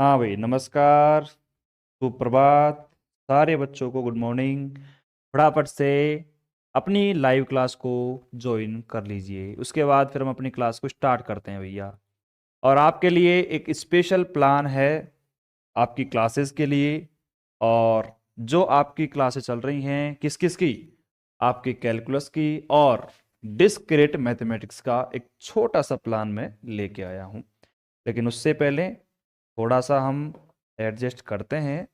हाँ भाई, नमस्कार, सुप्रभात। सारे बच्चों को गुड मॉर्निंग। फटाफट से अपनी लाइव क्लास को ज्वाइन कर लीजिए। उसके बाद फिर हम अपनी क्लास को स्टार्ट करते हैं भैया। और आपके लिए एक स्पेशल प्लान है, आपकी क्लासेस के लिए। और जो आपकी क्लासेस चल रही हैं किस किस की, आपकी कैलकुलस की और डिस्क्रीट मैथमेटिक्स का एक छोटा सा प्लान मैं लेके आया हूँ। लेकिन उससे पहले थोड़ा सा हम एडजस्ट करते हैं।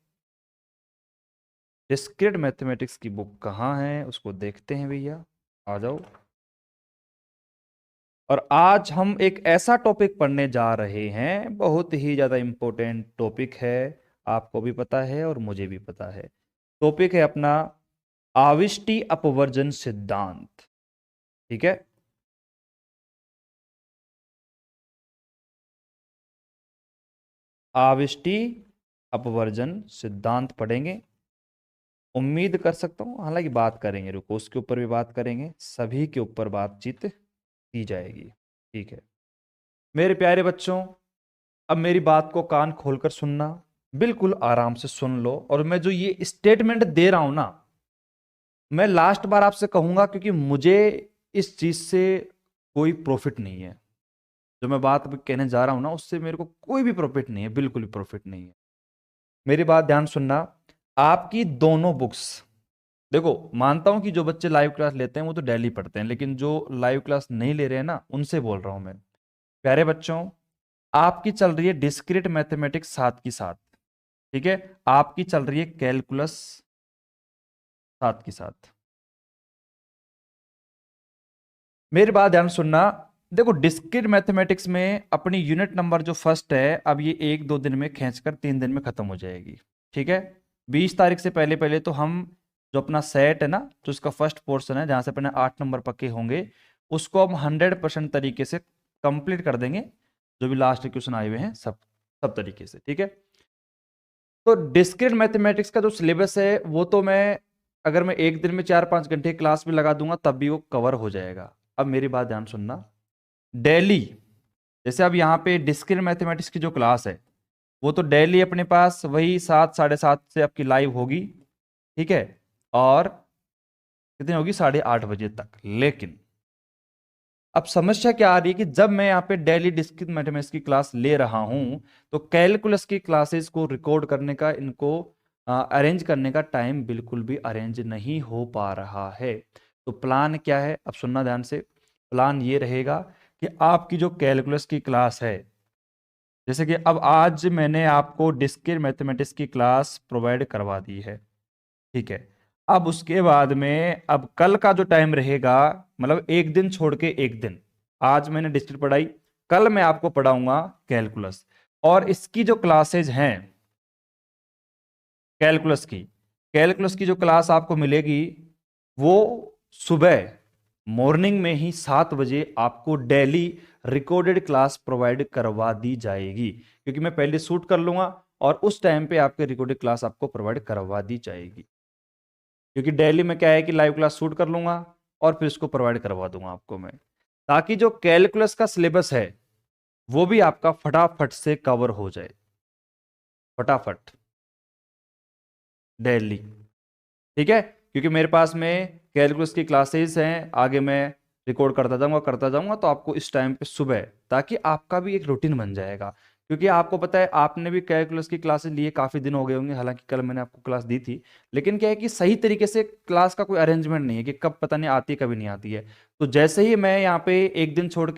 डिस्क्रीट मैथमेटिक्स की बुक कहाँ है उसको देखते हैं भैया। आ जाओ। और आज हम एक ऐसा टॉपिक पढ़ने जा रहे हैं, बहुत ही ज़्यादा इम्पोर्टेंट टॉपिक है। आपको भी पता है और मुझे भी पता है। टॉपिक है अपना आविष्टि अपवर्जन सिद्धांत। ठीक है। आविष्टि अपवर्जन सिद्धांत पढ़ेंगे। उम्मीद कर सकता हूँ, हालांकि बात करेंगे, रुको, उसके ऊपर भी बात करेंगे, सभी के ऊपर बातचीत की जाएगी। ठीक है मेरे प्यारे बच्चों, अब मेरी बात को कान खोलकर सुनना, बिल्कुल आराम से सुन लो। और मैं जो ये स्टेटमेंट दे रहा हूं ना, मैं लास्ट बार आपसे कहूंगा, क्योंकि मुझे इस चीज से कोई प्रॉफिट नहीं है। जो मैं बात अभी कहने जा रहा हूं ना, उससे मेरे को कोई भी प्रॉफिट नहीं है, बिल्कुल भी प्रॉफिट नहीं है। मेरी बात ध्यान सुनना। आपकी दोनों बुक्स, देखो, मानता हूं कि जो बच्चे लाइव क्लास लेते हैं वो तो डेली पढ़ते हैं, लेकिन जो लाइव क्लास नहीं ले रहे हैं ना, उनसे बोल रहा हूं मैं। प्यारे बच्चों, आपकी चल रही है डिस्क्रीट मैथमेटिक्स साथ की साथ। ठीक है। आपकी चल रही है कैलकुलस साथ की साथ। मेरी बात ध्यान सुनना। देखो, डिस्क्रीट मैथमेटिक्स में अपनी यूनिट नंबर जो फर्स्ट है, अब ये 1-2 दिन में खींचकर 3 दिन में खत्म हो जाएगी। ठीक है। 20 तारीख से पहले पहले तो हम जो अपना सेट है ना, जो इसका फर्स्ट पोर्शन है, जहां से अपने 8 नंबर पक्के होंगे, उसको हम 100% तरीके से कंप्लीट कर देंगे। जो भी लास्ट क्वेश्चन आए हुए हैं, सब सब तरीके से। ठीक है। तो डिस्क्रीट मैथमेटिक्स का जो सिलेबस है, वो तो मैं, अगर मैं 1 दिन में 4-5 घंटे क्लास भी लगा दूंगा तब भी वो कवर हो जाएगा। अब मेरी बात ध्यान सुनना। डेली, जैसे अब यहाँ पे डिस्क्रीट मैथमेटिक्स की जो क्लास है, वो तो डेली अपने पास वही 7-7:30 से आपकी लाइव होगी। ठीक है। और कितनी होगी? 8:30 बजे तक। लेकिन अब समस्या क्या आ रही है कि जब मैं यहाँ पे डेली डिस्क्रीट मैथमेटिक्स की क्लास ले रहा हूं, तो कैलकुलस की क्लासेस को रिकॉर्ड करने का, इनको अरेंज करने का टाइम बिल्कुल भी अरेंज नहीं हो पा रहा है। तो प्लान क्या है, अब सुनना ध्यान से। प्लान ये रहेगा कि आपकी जो कैलकुलस की क्लास है, जैसे कि अब आज मैंने आपको डिस्क्रीट मैथमेटिक्स की क्लास प्रोवाइड करवा दी है। ठीक है। अब उसके बाद में, अब कल का जो टाइम रहेगा, मतलब 1 दिन छोड़ के 1 दिन, आज मैंने डिस्क्रीट पढ़ाई, कल मैं आपको पढ़ाऊंगा कैलकुलस। और इसकी जो क्लासेज हैं कैलकुलस की, कैलकुलस की जो क्लास आपको मिलेगी, वो सुबह मॉर्निंग में ही 7 बजे आपको डेली रिकॉर्डेड क्लास प्रोवाइड करवा दी जाएगी। क्योंकि मैं पहले शूट कर लूंगा और उस टाइम पे आपके रिकॉर्डेड क्लास आपको प्रोवाइड करवा दी जाएगी। क्योंकि डेली में क्या है कि लाइव क्लास शूट कर लूंगा और फिर इसको प्रोवाइड करवा दूंगा आपको मैं, ताकि जो कैलकुलस का सिलेबस है वो भी आपका फटाफट से कवर हो जाए। फटाफट, डेली। ठीक है। क्योंकि मेरे पास में कैलकुलस की क्लासेस हैं, आगे मैं रिकॉर्ड करता जाऊंगा, तो आपको इस टाइम पे सुबह, ताकि आपका भी एक रूटीन बन जाएगा। क्योंकि आपको पता है, आपने भी कैलकुलस की क्लासेस लिए काफी दिन हो गए होंगे, हालांकि कल मैंने आपको क्लास दी थी। लेकिन क्या है कि सही तरीके से क्लास का कोई अरेंजमेंट नहीं है, कि कब पता नहीं आती है, कभी नहीं आती है। तो जैसे ही मैं यहाँ पे 1 दिन छोड़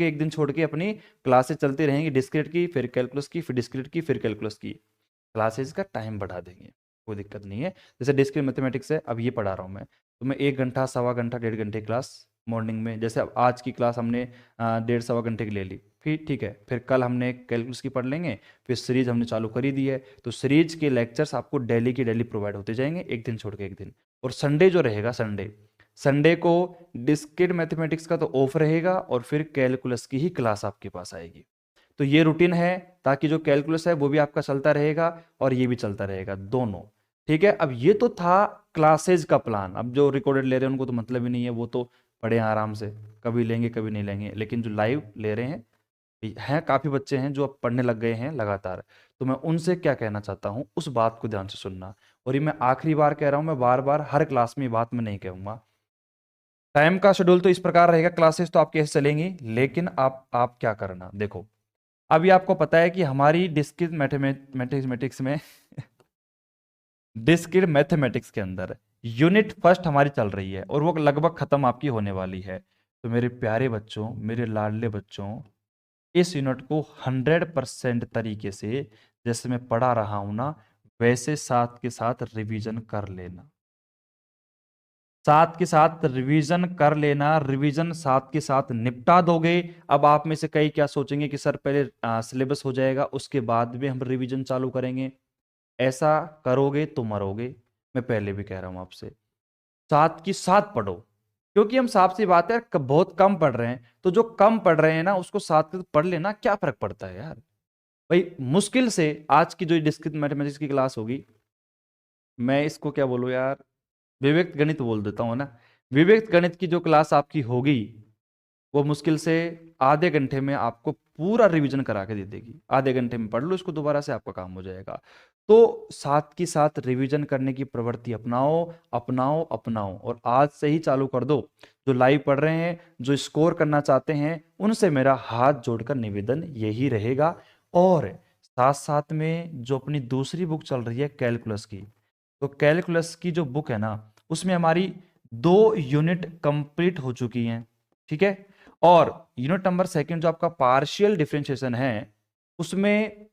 के अपनी क्लासेस चलती रहेंगी, डिस्क्रीट की, फिर कैलकुलस की, फिर डिस्क्रीट की, फिर कैलकुलस की, क्लासेस का टाइम बढ़ा देंगे। कोई दिक्कत नहीं है। जैसे डिस्क्रीट मैथमेटिक्स है, अब ये पढ़ा रहा हूँ मैं, तो मैं 1 घंटा, 1.25 घंटा, 1.5 घंटे क्लास मॉर्निंग में, जैसे अब आज की क्लास हमने 1.5-1.25 घंटे की ले ली, फिर ठीक है, फिर कल हमने कैलकुलस की पढ़ लेंगे, फिर सीरीज हमने चालू कर ही दी है, तो सीरीज के लेक्चर्स आपको डेली की डेली प्रोवाइड होते जाएंगे, 1 दिन छोड़ के 1 दिन। और संडे जो रहेगा, संडे संडे को डिस्क्रीट मैथमेटिक्स का तो ऑफ रहेगा, और फिर कैलकुलस की ही क्लास आपके पास आएगी। तो ये रूटीन है, ताकि जो कैलकुलस है वो भी आपका चलता रहेगा और ये भी चलता रहेगा, दोनों। ठीक है। अब ये तो था क्लासेज का प्लान। अब जो रिकॉर्डेड ले रहे हैं उनको तो मतलब ही नहीं है, वो तो पढ़े हैं आराम से, कभी लेंगे कभी नहीं लेंगे। लेकिन जो लाइव ले रहे हैं काफी बच्चे हैं जो अब पढ़ने लग गए हैं लगातार। तो मैं उनसे क्या कहना चाहता हूं उस बात को ध्यान से सुनना। और ये मैं आखिरी बार कह रहा हूं, मैं बार बार हर क्लास में ये बात मैं नहीं कहूंगा। टाइम का शेड्यूल तो इस प्रकार रहेगा, क्लासेस तो आपके ऐसे चलेंगी, लेकिन आप क्या करना, देखो अभी आपको पता है कि हमारी डिस्क्रीट मैथमेटिक्स में डिस्क्रीट मैथमेटिक्स के अंदर यूनिट फर्स्ट हमारी चल रही है और वो लगभग खत्म आपकी होने वाली है। तो मेरे प्यारे बच्चों, मेरे लाडले बच्चों, इस यूनिट को 100% तरीके से जैसे मैं पढ़ा रहा हूं ना, वैसे साथ के साथ रिवीजन कर लेना। साथ के साथ रिवीजन कर लेना, रिवीजन साथ के साथ निपटा दोगे। अब आप में से कई क्या सोचेंगे कि सर पहले सिलेबस हो जाएगा उसके बाद में हम रिवीजन चालू करेंगे। ऐसा करोगे तो मरोगे। मैं पहले भी कह रहा हूं आपसे, साथ की साथ पढ़ो, क्योंकि हम साफ सी बात है बहुत कम पढ़ रहे हैं, तो जो कम पढ़ रहे हैं ना उसको साथ के साथ पढ़ लेना, क्या फर्क पड़ता है यार। भाई मुश्किल से आज की जो डिस्क्रीट मैथमेटिक्स की क्लास होगी, मैं इसको क्या बोलूं यार, विवेक गणित बोल देता हूं ना, विवेक गणित की जो क्लास आपकी होगी वो मुश्किल से आधे घंटे में आपको पूरा रिवीजन करा के दे देगी। आधे घंटे में पढ़ लो इसको दोबारा से, आपका काम हो जाएगा। तो साथ की साथ रिवीजन करने की प्रवृत्ति अपनाओ, अपनाओ, अपनाओ, और आज से ही चालू कर दो। जो लाइव पढ़ रहे हैं, जो स्कोर करना चाहते हैं, उनसे मेरा हाथ जोड़कर निवेदन यही रहेगा। और साथ साथ में जो अपनी दूसरी बुक चल रही है कैलकुलस की, तो कैलकुलस की जो बुक है ना, उसमें हमारी 2 यूनिट कंप्लीट हो चुकी हैं, ठीक है। और यूनिट नंबर सेकंड जो आपका पार्शियल डिफरेंशिएशन है, उसमें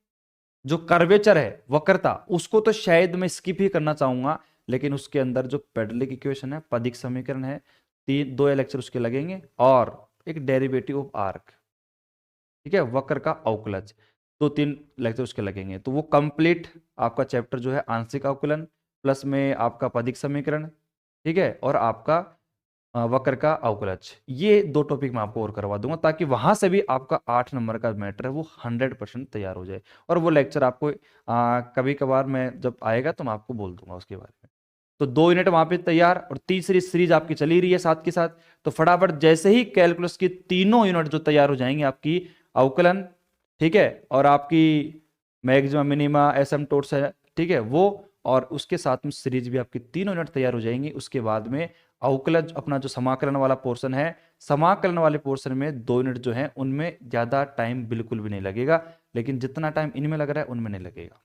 जो कर्वेचर है, वक्रता, उसको तो शायद मैं स्किप ही करना चाहूंगा, लेकिन उसके अंदर जो पेडलिक इक्वेशन है, पदिक समीकरण है, 2 लेक्चर उसके लगेंगे, और एक डेरिवेटिव ऑफ आर्क, ठीक है, वक्र का अवकलज, 2-3 लेक्चर उसके लगेंगे। तो वो कंप्लीट आपका चैप्टर जो है आंशिक अवकलन प्लस में आपका पदिक समीकरण, ठीक है, और आपका वक्र का अवकलज, ये 2 टॉपिक मैं आपको और करवा दूंगा, ताकि वहां से भी आपका 8 नंबर का मैटर है वो 100% तैयार हो जाए। और वो लेक्चर आपको कभी कभार मैं जब आएगा तो मैं आपको बोल दूंगा उसके बारे में। तो 2 यूनिट वहां पे तैयार, और तीसरी सीरीज आपकी चली रही है साथ के साथ। तो फटाफट जैसे ही कैलकुलस की तीनों यूनिट जो तैयार हो जाएंगे, आपकी अवकलन, ठीक है, और आपकी मैक्सिमा मिनिमा एसिम्पटोट्स है, ठीक है, वो, और उसके साथ में सीरीज भी आपकी तीनों यूनिट तैयार हो जाएंगी। उसके बाद में अवकलज अपना जो समाकलन वाला पोर्शन है, समाकलन वाले पोर्शन में 2 यूनिट जो है उनमें ज्यादा टाइम बिल्कुल भी नहीं लगेगा, लेकिन जितना टाइम इनमें लग रहा है उनमें नहीं लगेगा।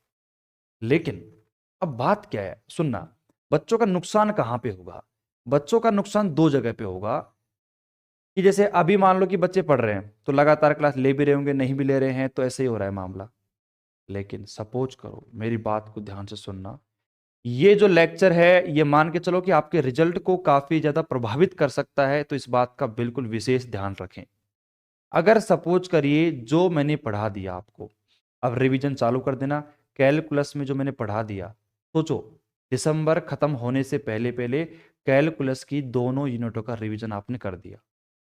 लेकिन अब बात क्या है, सुनना, बच्चों का नुकसान कहां पे होगा। बच्चों का नुकसान 2 जगह पे होगा, कि जैसे अभी मान लो कि बच्चे पढ़ रहे हैं तो लगातार क्लास ले भी रहे होंगे, नहीं भी ले रहे हैं, तो ऐसे ही हो रहा है मामला। लेकिन सपोज करो, मेरी बात को ध्यान से सुनना, ये जो लेक्चर है ये मान के चलो कि आपके रिजल्ट को काफी ज्यादा प्रभावित कर सकता है, तो इस बात का बिल्कुल विशेष ध्यान रखें। अगर सपोज करिए जो मैंने पढ़ा दिया आपको, अब रिवीजन चालू कर देना। कैलकुलस में जो मैंने पढ़ा दिया, सोचो दिसंबर खत्म होने से पहले पहले कैलकुलस की दोनों यूनिटों का रिवीजन आपने कर दिया,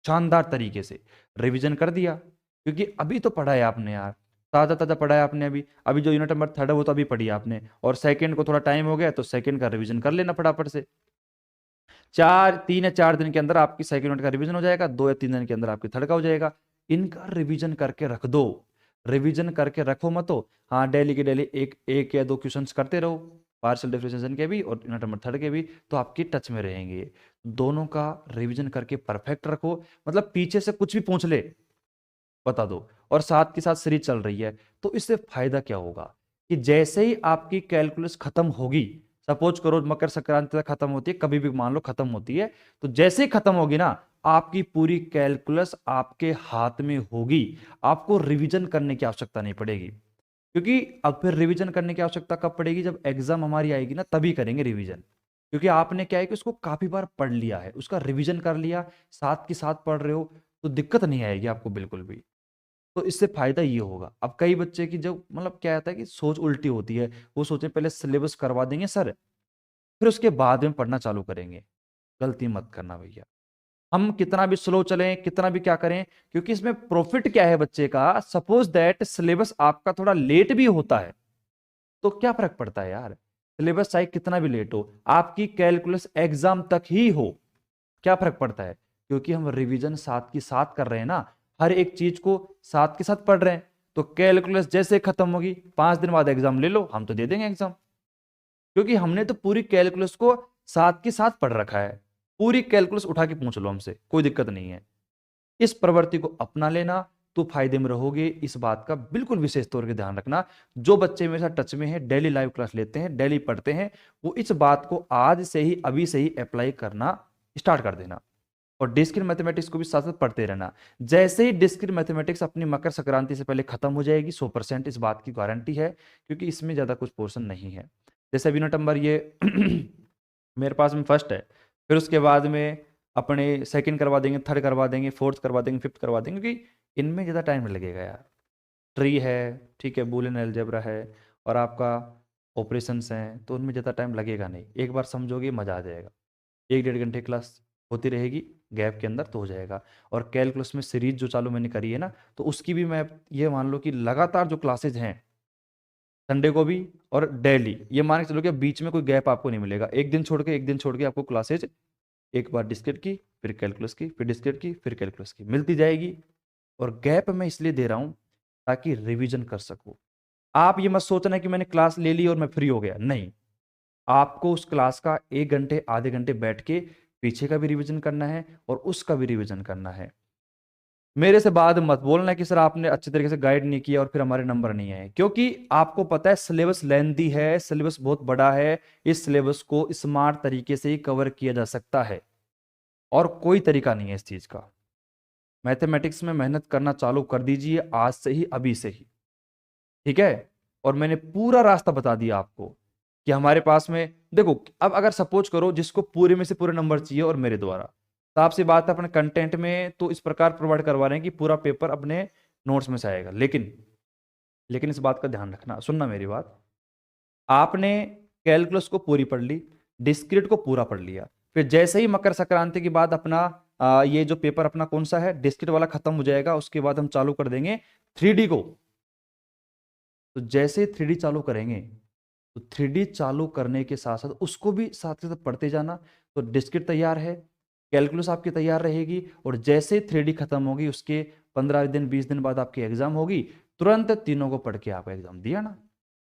शानदार तरीके से रिवीजन कर दिया, क्योंकि अभी तो पढ़ा है आपने यार, ताजा ताजा पढ़ा है आपने। अभी अभी जो यूनिट नंबर 3 है वो तो अभी पढ़ी आपने, और सेकंड को थोड़ा टाइम हो गया, तो सेकंड का रिवीजन कर लेना फटाफट से। 3 या 4 दिन के अंदर आपकी सेकंड यूनिट का रिवीजन हो जाएगा, 2 या 3 दिन के अंदर आपकी थर्ड का हो जाएगा। इनका रिवीजन करके रख दो, रिवीजन करके रखो मत हो, हाँ डेली के डेली एक एक या 2 क्वेश्चंस करते रहो, पार्शियल डिफरेंशिएशन के भी और यूनिट नंबर 3 के भी, तो आपकी टच में रहेंगे। दोनों का रिवीजन करके परफेक्ट रखो, मतलब पीछे से कुछ भी पूछ ले बता दो, और साथ के साथ सीरीज चल रही है। तो इससे फायदा क्या होगा कि जैसे ही आपकी कैलकुलस खत्म होगी, सपोज करो मकर संक्रांति तक खत्म होती है, कभी भी मान लो खत्म होती है, तो जैसे ही खत्म होगी ना, आपकी पूरी कैलकुलस आपके हाथ में होगी, आपको रिवीजन करने की आवश्यकता नहीं पड़ेगी। क्योंकि अब फिर रिवीजन करने की आवश्यकता कब पड़ेगी, जब एग्जाम हमारी आएगी ना, तभी करेंगे रिवीजन। क्योंकि आपने क्या है कि उसको काफी बार पढ़ लिया है, उसका रिवीजन कर लिया, साथ के साथ पढ़ रहे हो, तो दिक्कत नहीं आएगी आपको बिल्कुल भी। तो इससे फायदा ये होगा। अब कई बच्चे की जो मतलब क्या आता है कि सोच उल्टी होती है, वो सोचे पहले सिलेबस करवा देंगे सर, फिर उसके बाद में पढ़ना चालू करेंगे। गलती मत करना भैया, हम कितना भी स्लो चलें, कितना भी क्या करें, क्योंकि इसमें प्रॉफिट क्या है बच्चे का, सपोज दैट सिलेबस आपका थोड़ा लेट भी होता है, तो क्या फर्क पड़ता है यार, सिलेबस चाहे कितना भी लेट हो, आपकी कैलकुलस एग्जाम तक ही हो, क्या फर्क पड़ता है, क्योंकि हम रिवीजन साथ की साथ कर रहे हैं ना, हर एक चीज को साथ के साथ पढ़ रहे हैं। तो कैलकुलस जैसे खत्म होगी 5 दिन बाद एग्जाम ले लो, हम तो दे देंगे एग्जाम, क्योंकि हमने तो पूरी कैलकुलस को साथ के साथ पढ़ रखा है। पूरी कैलकुलस उठा के पूछ लो हमसे, कोई दिक्कत नहीं है। इस प्रवृत्ति को अपना लेना तो फायदे में रहोगे, इस बात का बिल्कुल विशेष तौर पर ध्यान रखना। जो बच्चे मेरे साथ टच में हैं, डेली लाइव क्लास लेते हैं, डेली पढ़ते हैं, वो इस बात को आज से ही, अभी से ही अप्लाई करना स्टार्ट कर देना। और डिस्क्रीट मैथमेटिक्स को भी साथ साथ पढ़ते रहना। जैसे ही डिस्क्रीट मैथमेटिक्स अपनी मकर संक्रांति से पहले खत्म हो जाएगी, 100% इस बात की गारंटी है, क्योंकि इसमें ज्यादा कुछ पोर्शन नहीं है। जैसे अभी नंबर ये मेरे पास में फर्स्ट है, फिर उसके बाद में अपने सेकंड करवा देंगे, थर्ड करवा देंगे, फोर्थ करवा देंगे, फिफ्थ करवा देंगे, क्योंकि इनमें ज़्यादा टाइम लगेगा यार। ट्री है, ठीक है, बूलियन अलजेब्रा है, और आपका ऑपरेशंस हैं, तो उनमें ज़्यादा टाइम लगेगा नहीं। एक बार समझोगे मज़ा आ जाएगा। 1-1.5 घंटे क्लास होती रहेगी, गैप के अंदर तो हो जाएगा। और कैलकुलस में सीरीज जो चालू मैंने करी है ना, तो उसकी भी मैं ये मान लो कि लगातार जो क्लासेज हैं, संडे को भी और डेली, ये मान के चलो कि बीच में कोई गैप आपको नहीं मिलेगा। एक दिन छोड़ के, एक दिन छोड़ के आपको क्लासेज, एक बार डिस्क्रीट की, फिर कैलकुलस की, फिर डिस्क्रीट की, फिर कैलकुलस की मिलती जाएगी। और गैप मैं इसलिए दे रहा हूं ताकि रिवीजन कर सकूं। आप ये मत सोचना कि मैंने क्लास ले ली और मैं फ्री हो गया, नहीं। आपको उस क्लास का 1 घंटे, आधे घंटे बैठ के पीछे का भी रिवीजन करना है और उसका भी रिवीजन करना है। मेरे से बाद मत बोलना कि सर आपने अच्छे तरीके से गाइड नहीं किया और फिर हमारे नंबर नहीं आए, क्योंकि आपको पता है सिलेबस लेंथी है, सिलेबस बहुत बड़ा है। इस सिलेबस को स्मार्ट तरीके से ही कवर किया जा सकता है, और कोई तरीका नहीं है इस चीज का। मैथमेटिक्स में मेहनत करना चालू कर दीजिए आज से ही, अभी से ही, ठीक है। और मैंने पूरा रास्ता बता दिया आपको कि हमारे पास में देखो, अब अगर सपोज करो जिसको पूरे में से पूरे नंबर चाहिए और मेरे द्वारा, तो आपसे बात है अपने कंटेंट में तो इस प्रकार प्रोवाइड करवा रहे हैं कि पूरा पेपर अपने नोट्स में से आएगा, लेकिन इस बात का ध्यान रखना, सुनना मेरी बात। आपने कैलकुलस को पूरी पढ़ ली, डिस्क्रीट को पूरा पढ़ लिया, फिर जैसे ही मकर संक्रांति के बाद अपना ये जो पेपर अपना कौन सा है, डिस्क्रीट वाला, खत्म हो जाएगा, उसके बाद हम चालू कर देंगे 3D को। तो जैसे 3D चालू करेंगे, तो 3D चालू करने के साथ साथ उसको भी साथ के साथ पढ़ते जाना। तो डिस्क्रीट तैयार है, कैलकुलस आपकी तैयार रहेगी, और जैसे 3D खत्म होगी, उसके 15 दिन 20 दिन बाद आपकी एग्जाम होगी, तुरंत तीनों को पढ़ के आप एग्जाम दिया ना।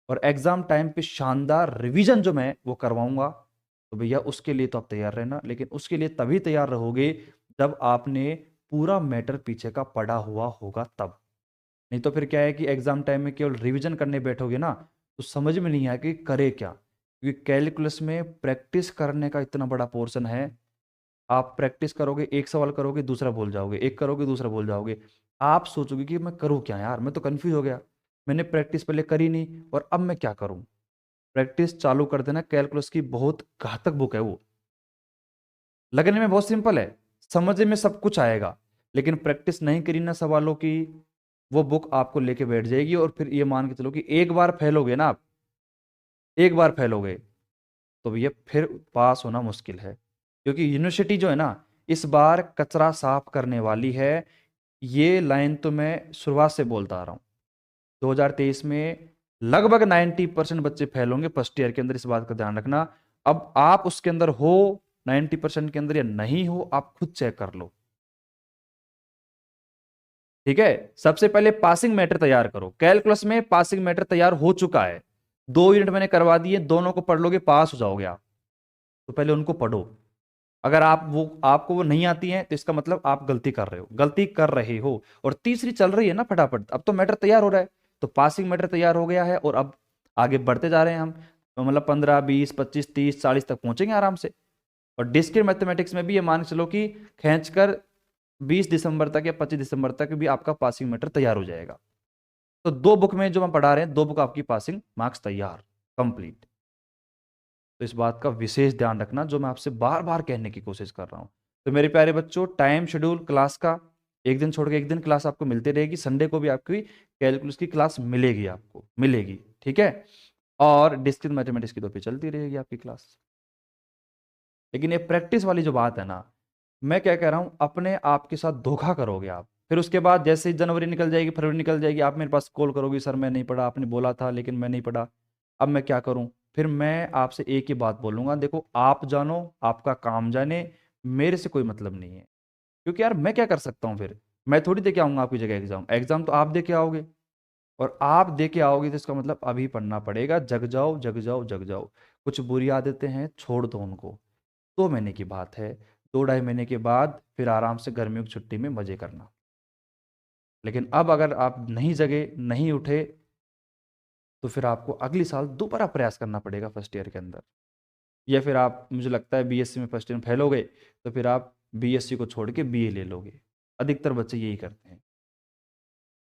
और एग्जाम टाइम पे शानदार रिवीजन जो मैं वो करवाऊंगा, तो भैया उसके लिए तो आप तैयार रहना। लेकिन उसके लिए तभी तैयार रहोगे जब आपने पूरा मैटर पीछे का पढ़ा हुआ होगा तब। नहीं तो फिर क्या है कि एग्जाम टाइम में केवल रिवीजन करने बैठोगे ना, तो समझ में नहीं आया कि करे क्या, क्योंकि कैलकुलस में प्रैक्टिस करने का इतना बड़ा पोर्शन है। आप प्रैक्टिस करोगे, एक सवाल करोगे दूसरा भूल जाओगे, एक करोगे दूसरा भूल जाओगे। आप सोचोगे कि मैं करूँ क्या यार, मैं तो कंफ्यूज हो गया, मैंने प्रैक्टिस पहले करी नहीं और अब मैं क्या करूँ। प्रैक्टिस चालू कर देना, कैलकुलस की बहुत घातक बुक है वो। लगने में बहुत सिंपल है, समझ में सब कुछ आएगा, लेकिन प्रैक्टिस नहीं करी ना सवालों की, वो बुक आपको लेके बैठ जाएगी। और फिर ये मान के चलो कि एक बार फेल हो गए ना आप, एक बार फेल हो गए, तो भैया फिर पास होना मुश्किल है। क्योंकि यूनिवर्सिटी जो है ना, इस बार कचरा साफ करने वाली है। ये लाइन तो मैं शुरुआत से बोलता आ रहा हूँ। 2023 में लगभग 90% बच्चे फेल होंगे फर्स्ट ईयर के अंदर, इस बात का ध्यान रखना। अब आप उसके अंदर हो 90% के अंदर या नहीं हो, आप खुद चेक कर लो, ठीक है। सबसे पहले पासिंग मैटर तैयार करो। कैलकुलस में पासिंग मैटर तैयार हो चुका है, 2 यूनिट मैंने करवा दिए, दोनों को पढ़ लोगे पास हो जाओगे आप। तो पहले उनको पढ़ो। अगर आपको वो नहीं आती है, तो इसका मतलब आप गलती कर रहे हो, गलती कर रहे हो। और तीसरी चल रही है ना फटाफट, अब तो मैटर तैयार हो रहा है, तो पासिंग मैटर तैयार हो गया है, और अब आगे बढ़ते जा रहे हैं हम, तो मतलब 15 20 25 30 40 तक पहुंचेंगे आराम से। और डिस्क्रीट मैथमेटिक्स में भी ये मान के चलो कि खींचकर 20 दिसंबर तक या 25 दिसंबर तक भी आपका पासिंग मैटर तैयार हो जाएगा। तो 2 बुक में जो हम पढ़ा रहे हैं, 2 बुक आपकी पासिंग मार्क्स तैयार, कंप्लीट। तो इस बात का विशेष ध्यान रखना, जो मैं आपसे बार बार कहने की कोशिश कर रहा हूं। तो मेरे प्यारे बच्चों, टाइम शेड्यूल क्लास का, एक दिन छोड़ के एक दिन क्लास आपको मिलती रहेगी। संडे को भी आपकी कैलकुलस की क्लास मिलेगी, आपको मिलेगी, ठीक है। और डिस्क्रीट मैथमेटिक्स की तो पे चलती रहेगी आपकी क्लास। लेकिन ये प्रैक्टिस वाली जो बात है ना, मैं क्या कह रहा हूं, अपने आप के साथ धोखा करोगे आप। फिर उसके बाद जैसे ही जनवरी निकल जाएगी, फरवरी निकल जाएगी, आप मेरे पास कॉल करोगे, सर मैं नहीं पढ़ा, आपने बोला था लेकिन मैं नहीं पढ़ा, अब मैं क्या करूं। फिर मैं आपसे एक ही बात बोलूंगा, देखो आप जानो, आपका काम जाने, मेरे से कोई मतलब नहीं है। क्योंकि यार मैं क्या कर सकता हूँ फिर, मैं थोड़ी दे के आऊंगा आपकी जगह एग्जाम, एग्जाम तो आप दे के आओगे। और आप दे के आओगे तो इसका मतलब अभी पढ़ना पड़ेगा। जग जाओ जग जाओ जग जाओ। कुछ बुरी आदतें हैं, छोड़ दो उनको। 2 महीने की बात है, 2 ढाई महीने के बाद फिर आराम से गर्मियों की छुट्टी में मजे करना। लेकिन अब अगर आप नहीं जगे, नहीं उठे, तो फिर आपको अगली साल दोबारा प्रयास करना पड़ेगा फर्स्ट ईयर के अंदर। या फिर आप, मुझे लगता है बीएससी में फर्स्ट ईयर में फेल हो गए तो फिर आप बीएससी को छोड़ के बीए ले लोगे। अधिकतर बच्चे यही करते हैं।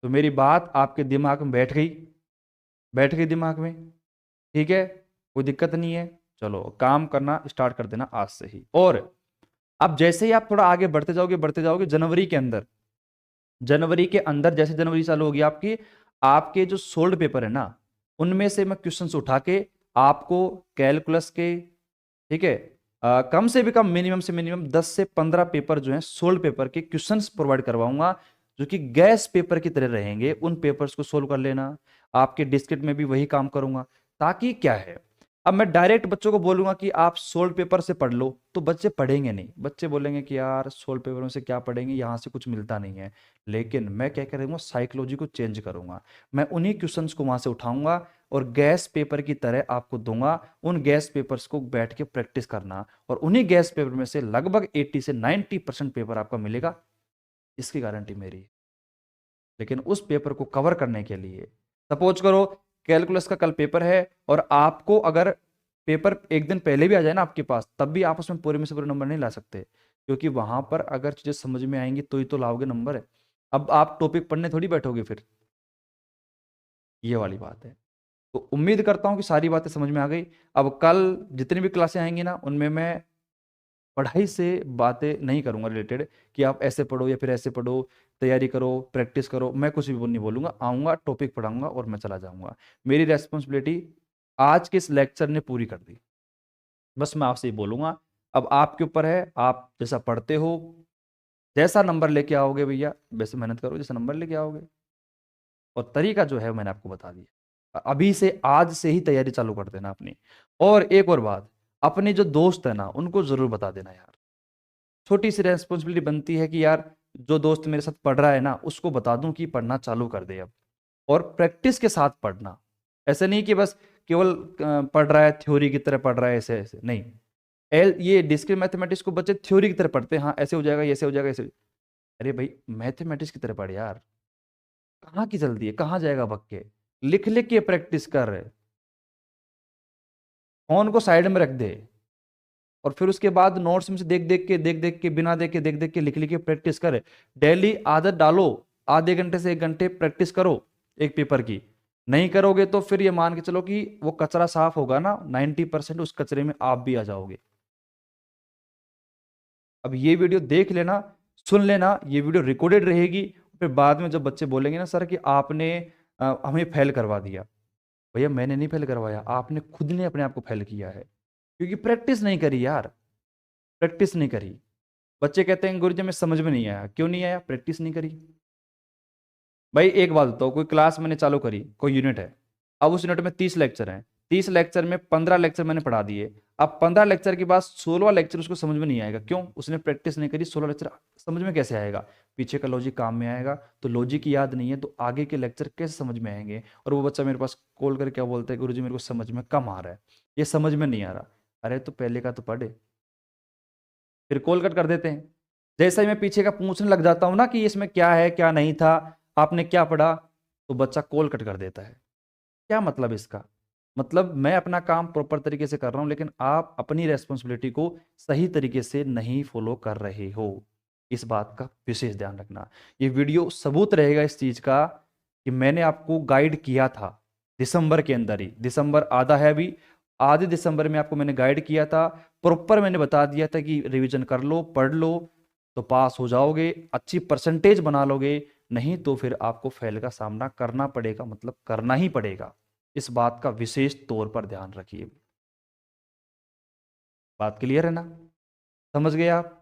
तो मेरी बात आपके दिमाग में बैठ गई? बैठ गई दिमाग में? ठीक है, कोई दिक्कत नहीं है। चलो काम करना स्टार्ट कर देना आज से ही। और अब जैसे ही आप थोड़ा आगे बढ़ते जाओगे जनवरी के अंदर जैसे जनवरी चालू होगी आपकी, आपके जो सोल्ड पेपर है ना, उनमें से मैं क्वेश्चंस उठा के आपको कैलकुलस के, ठीक है, कम से भी कम, मिनिमम से मिनिमम 10 से 15 पेपर जो हैं सोल्ड पेपर के क्वेश्चंस प्रोवाइड करवाऊंगा, जो कि गैस पेपर की तरह रहेंगे। उन पेपर्स को सोल्व कर लेना। आपके डिस्क्रिट में भी वही काम करूंगा, ताकि क्या है, अब मैं डायरेक्ट बच्चों को बोलूंगा कि आप सोल्ड पेपर से पढ़ लो तो बच्चे पढ़ेंगे नहीं। बच्चे बोलेंगे कि यार सोल्ड पेपरों से क्या पढ़ेंगे, यहाँ से कुछ मिलता नहीं है। लेकिन मैं क्या करूंगा, साइकोलॉजी को चेंज करूंगा। मैं उन्हीं क्वेश्चंस को वहां से उठाऊंगा और गैस पेपर की तरह आपको दूंगा। उन गैस पेपर्स को बैठ के प्रैक्टिस करना, और उन्हीं गैस पेपर में से लगभग 80 से 90% पेपर आपका मिलेगा, इसकी गारंटी मेरी है। लेकिन उस पेपर को कवर करने के लिए, सपोज करो कैलकुलस का कल पेपर है, और आपको अगर पेपर एक दिन पहले भी आ जाए ना आपके पास, तब भी आप उसमें पूरे में से पूरे नंबर नहीं ला सकते, क्योंकि वहां पर अगर चीजें समझ में आएंगी तो ही तो लाओगे नंबर है। अब आप टॉपिक पढ़ने थोड़ी बैठोगे फिर, ये वाली बात है। तो उम्मीद करता हूं कि सारी बातें समझ में आ गई। अब कल जितनी भी क्लासें आएंगी ना, उनमें मैं पढ़ाई से बातें नहीं करूंगा रिलेटेड, कि आप ऐसे पढ़ो या फिर ऐसे पढ़ो, तैयारी करो, प्रैक्टिस करो। मैं कुछ भी नहीं बोलूंगा, आऊंगा टॉपिक पढ़ाऊंगा और मैं चला जाऊंगा। मेरी रेस्पॉन्सिबिलिटी आज के इस लेक्चर ने पूरी कर दी। बस मैं आपसे ही बोलूंगा, अब आपके ऊपर है, आप जैसा पढ़ते हो, जैसा नंबर लेके आओगे भैया वैसे मेहनत करो, जैसा नंबर लेके आओगे। और तरीका जो है मैंने आपको बता दिया। अभी से, आज से ही तैयारी चालू कर देना अपनी। और एक और बात, अपने जो दोस्त है ना, उनको जरूर बता देना यार। छोटी सी रेस्पॉन्सिबिलिटी बनती है कि यार जो दोस्त मेरे साथ पढ़ रहा है ना, उसको बता दूं कि पढ़ना चालू कर दे अब। और प्रैक्टिस के साथ पढ़ना। ऐसे नहीं कि बस केवल पढ़ रहा है, थ्योरी की तरह पढ़ रहा है, ऐसे ऐसे नहीं। ये डिस्क्रीट मैथमेटिक्स को बच्चे थ्योरी की तरह पढ़ते हैं, हाँ ऐसे हो जाएगा, ऐसे हो जाएगा, ऐसे। अरे भाई मैथमेटिक्स की तरह पढ़ यार। कहाँ की जल्दी है, कहाँ जाएगा भग के? लिख लिख के प्रैक्टिस कर रहे। फोन को साइड में रख दे, और फिर उसके बाद नोट्स में से देख देख के बिना देख देख के लिख लिख के प्रैक्टिस करे। डेली आदत डालो, आधे घंटे से 1 घंटे प्रैक्टिस करो एक पेपर की। नहीं करोगे तो फिर ये मान के चलो कि वो कचरा साफ होगा ना, 90% उस कचरे में आप भी आ जाओगे। अब ये वीडियो देख लेना, सुन लेना, ये वीडियो रिकॉर्डेड रहेगी। फिर बाद में जब बच्चे बोलेंगे ना सर कि आपने हमें फेल करवा दिया, भैया मैंने नहीं फेल करवाया, आपने खुद ने अपने आप को फेल किया है, क्योंकि प्रैक्टिस नहीं करी यार। प्रैक्टिस नहीं करी। बच्चे कहते हैं गुरुजी में समझ में नहीं आया, क्यों नहीं आया? प्रैक्टिस नहीं करी। भाई एक बात बताओ, कोई क्लास मैंने चालू करी, कोई यूनिट है, अब उस यूनिट में 30 लेक्चर हैं, 30 लेक्चर में 15 लेक्चर मैंने पढ़ा दिए। अब 15 लेक्चर के बाद 16वां लेक्चर उसको समझ में नहीं आएगा, क्यों? उसने प्रैक्टिस नहीं करी। 16 लेक्चर समझ में कैसे आएगा? पीछे का लॉजिक काम में आएगा, तो लॉजिक याद नहीं है तो आगे के लेक्चर कैसे समझ में आएंगे? और वो बच्चा मेरे पास कॉल करके क्या बोलता है, गुरुजी मेरे को समझ में कम आ रहा है, ये समझ में नहीं आ रहा। अरे तो पहले का तो पढ़े। फिर कॉल कट कर देते हैं। जैसे ही मैं पीछे का पूछने लग जाता हूं ना कि इसमें क्या है क्या नहीं था, आपने क्या पढ़ा, तो बच्चा कॉल कट कर देता है। क्या मतलब इसका? मतलब मैं अपना काम प्रॉपर तरीके से कर रहा हूं, लेकिन आप अपनी रेस्पॉन्सिबिलिटी को सही तरीके से नहीं फॉलो कर रहे हो। इस बात का विशेष ध्यान रखना। ये वीडियो सबूत रहेगा इस चीज का कि मैंने आपको गाइड किया था दिसंबर के अंदर ही। दिसंबर आधा है अभी, आधे दिसंबर में आपको मैंने गाइड किया था। प्रॉपर मैंने बता दिया था कि रिवीजन कर लो, पढ़ लो, तो पास हो जाओगे, अच्छी परसेंटेज बना लोगे। नहीं तो फिर आपको फेल का सामना करना पड़ेगा, मतलब करना ही पड़ेगा। इस बात का विशेष तौर पर ध्यान रखिए। बात क्लियर है ना? समझ गए आप?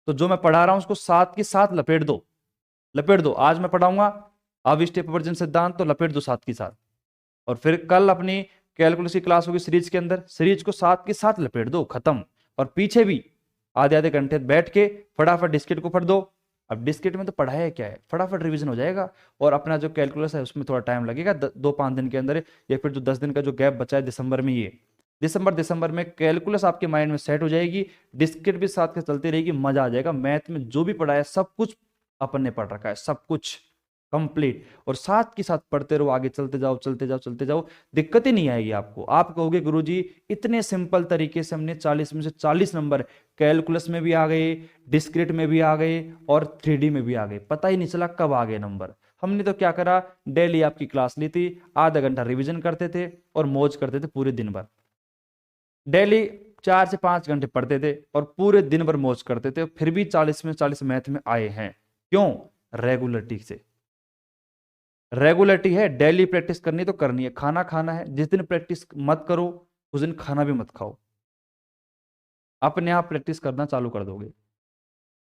तो जो मैं पढ़ा रहा हूं उसको साथ के साथ लपेट दो, लपेट दो। आज मैं पढ़ाऊंगा अविष्टेय प्रवर्जन सिद्धांत, तो लपेट दो साथ के साथ। और फिर कल अपनी कैलकुलस की क्लास होगी सीरीज के अंदर, सीरीज को साथ के साथ लपेट दो, खत्म। और पीछे भी आधे आधे घंटे बैठ के फटाफट डिस्केट को पढ़ दो, अब डिस्क्रीट में तो पढ़ाया क्या है, फटाफट रिवीजन हो जाएगा। और अपना जो कैलकुलस है उसमें थोड़ा टाइम लगेगा, 2-5 दिन के अंदर, या फिर जो 10 दिन का जो गैप बचा है दिसंबर में, ये दिसंबर में कैलकुलस आपके माइंड में सेट हो जाएगी, डिस्क्रीट भी साथ के चलती रहेगी, मजा आ जाएगा। मैथ में जो भी पढ़ा है सब कुछ अपन ने पढ़ रखा है, सब कुछ कंप्लीट, और साथ के साथ पढ़ते रहो, आगे चलते जाओ चलते जाओ चलते जाओ, दिक्कत ही नहीं आएगी आपको। आप कहोगे गुरुजी इतने सिंपल तरीके से हमने 40 में से 40 नंबर कैलकुलस में भी आ गए, डिस्क्रीट में भी आ गए, और 3D में भी आ गए, पता ही नहीं चला कब आ गए नंबर। हमने तो क्या करा, डेली आपकी क्लास ली थी, आधा घंटा रिविजन करते थे और मौज करते थे पूरे दिन भर। डेली 4 से 5 घंटे पढ़ते थे और पूरे दिन भर मौज करते थे, फिर भी 40 में 40 मैथ में आए हैं। क्यों? रेगुलरिटी से। रेगुलरिटी है, डेली प्रैक्टिस करनी तो करनी है। खाना खाना है, जिस दिन प्रैक्टिस मत करो उस दिन खाना भी मत खाओ, अपने आप प्रैक्टिस करना चालू कर दोगे।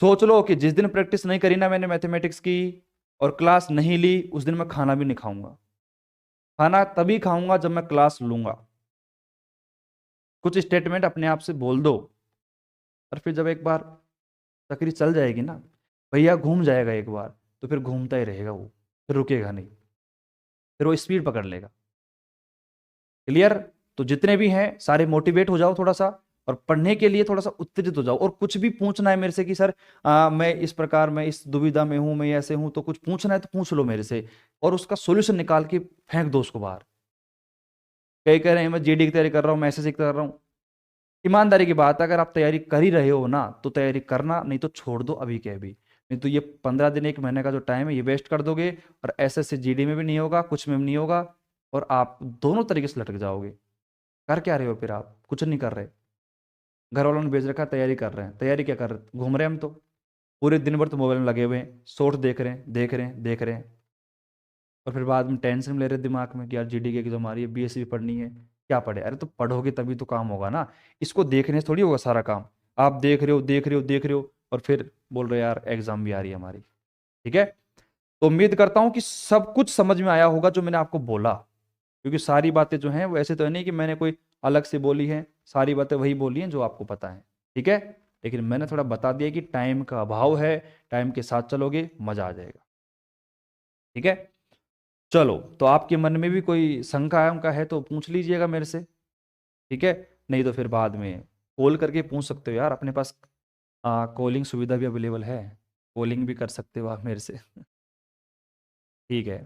सोच लो कि जिस दिन प्रैक्टिस नहीं करी ना मैंने मैथमेटिक्स की और क्लास नहीं ली, उस दिन मैं खाना भी नहीं खाऊंगा। खाना तभी खाऊंगा जब मैं क्लास लूंगा। कुछ स्टेटमेंट अपने आप से बोल दो, और फिर जब एक बार चक्री चल जाएगी ना, भैया घूम जाएगा एक बार, तो फिर घूमता ही रहेगा वो, फिर रुकेगा नहीं, फिर वो स्पीड पकड़ लेगा। क्लियर? तो जितने भी हैं सारे मोटिवेट हो जाओ थोड़ा सा, और पढ़ने के लिए थोड़ा सा उत्तेजित हो जाओ। और कुछ भी पूछना है मेरे से कि सर मैं इस प्रकार, मैं इस दुविधा में हूं, मैं ऐसे हूं, तो कुछ पूछना है तो पूछ लो मेरे से, और उसका सोल्यूशन निकाल के फेंक दो उसको बाहर। कई कह रहे हैं मैं जीडी की तैयारी कर रहा हूँ, मैं एसएससी की कर रहा हूँ। ईमानदारी की बात है, अगर आप तैयारी कर ही रहे हो ना तो तैयारी करना, नहीं तो छोड़ दो अभी के अभी। नहीं तो ये 15 दिन 1 महीने का जो टाइम है ये वेस्ट कर दोगे, और एसएससी जीडी में भी नहीं होगा, कुछ में भी नहीं होगा, और आप दोनों तरीके से लटक जाओगे। कर क्या रहे हो फिर? आप कुछ नहीं कर रहे, घर वालों ने भेज रखा है, तैयारी कर रहे हैं। तैयारी क्या कर रहे, घूम रहे हैं हम तो, पूरे दिन भर तो मोबाइल में लगे हुए हैं, शॉर्ट देख रहे हैं देख रहे हैं देख रहे हैं, और फिर बाद में टेंशन ले रहे हैं दिमाग में कि यार जीडी की एग्जाम आ रही है, बीएससी भी पढ़नी है, क्या पढ़े? अरे तो पढ़ोगे तभी तो काम होगा ना, इसको देखने से थोड़ी होगा सारा काम। आप देख रहे हो देख रहे हो देख रहे हो, और फिर बोल रहे हो यार एग्जाम भी आ रही है हमारी। ठीक है? तो उम्मीद करता हूं कि सब कुछ समझ में आया होगा जो मैंने आपको बोला, क्योंकि सारी बातें जो हैं वो ऐसे तो है नहीं कि मैंने कोई अलग से बोली है, सारी बातें वही बोली हैं जो आपको पता है। ठीक है? लेकिन मैंने थोड़ा बता दिया कि टाइम का अभाव है, टाइम के साथ चलोगे मजा आ जाएगा। ठीक है? चलो, तो आपके मन में भी कोई शंका उनका है तो पूछ लीजिएगा मेरे से। ठीक है? नहीं तो फिर बाद में कॉल करके पूछ सकते हो यार, अपने पास कॉलिंग सुविधा भी अवेलेबल है, कॉलिंग भी कर सकते हो आप मेरे से। ठीक है?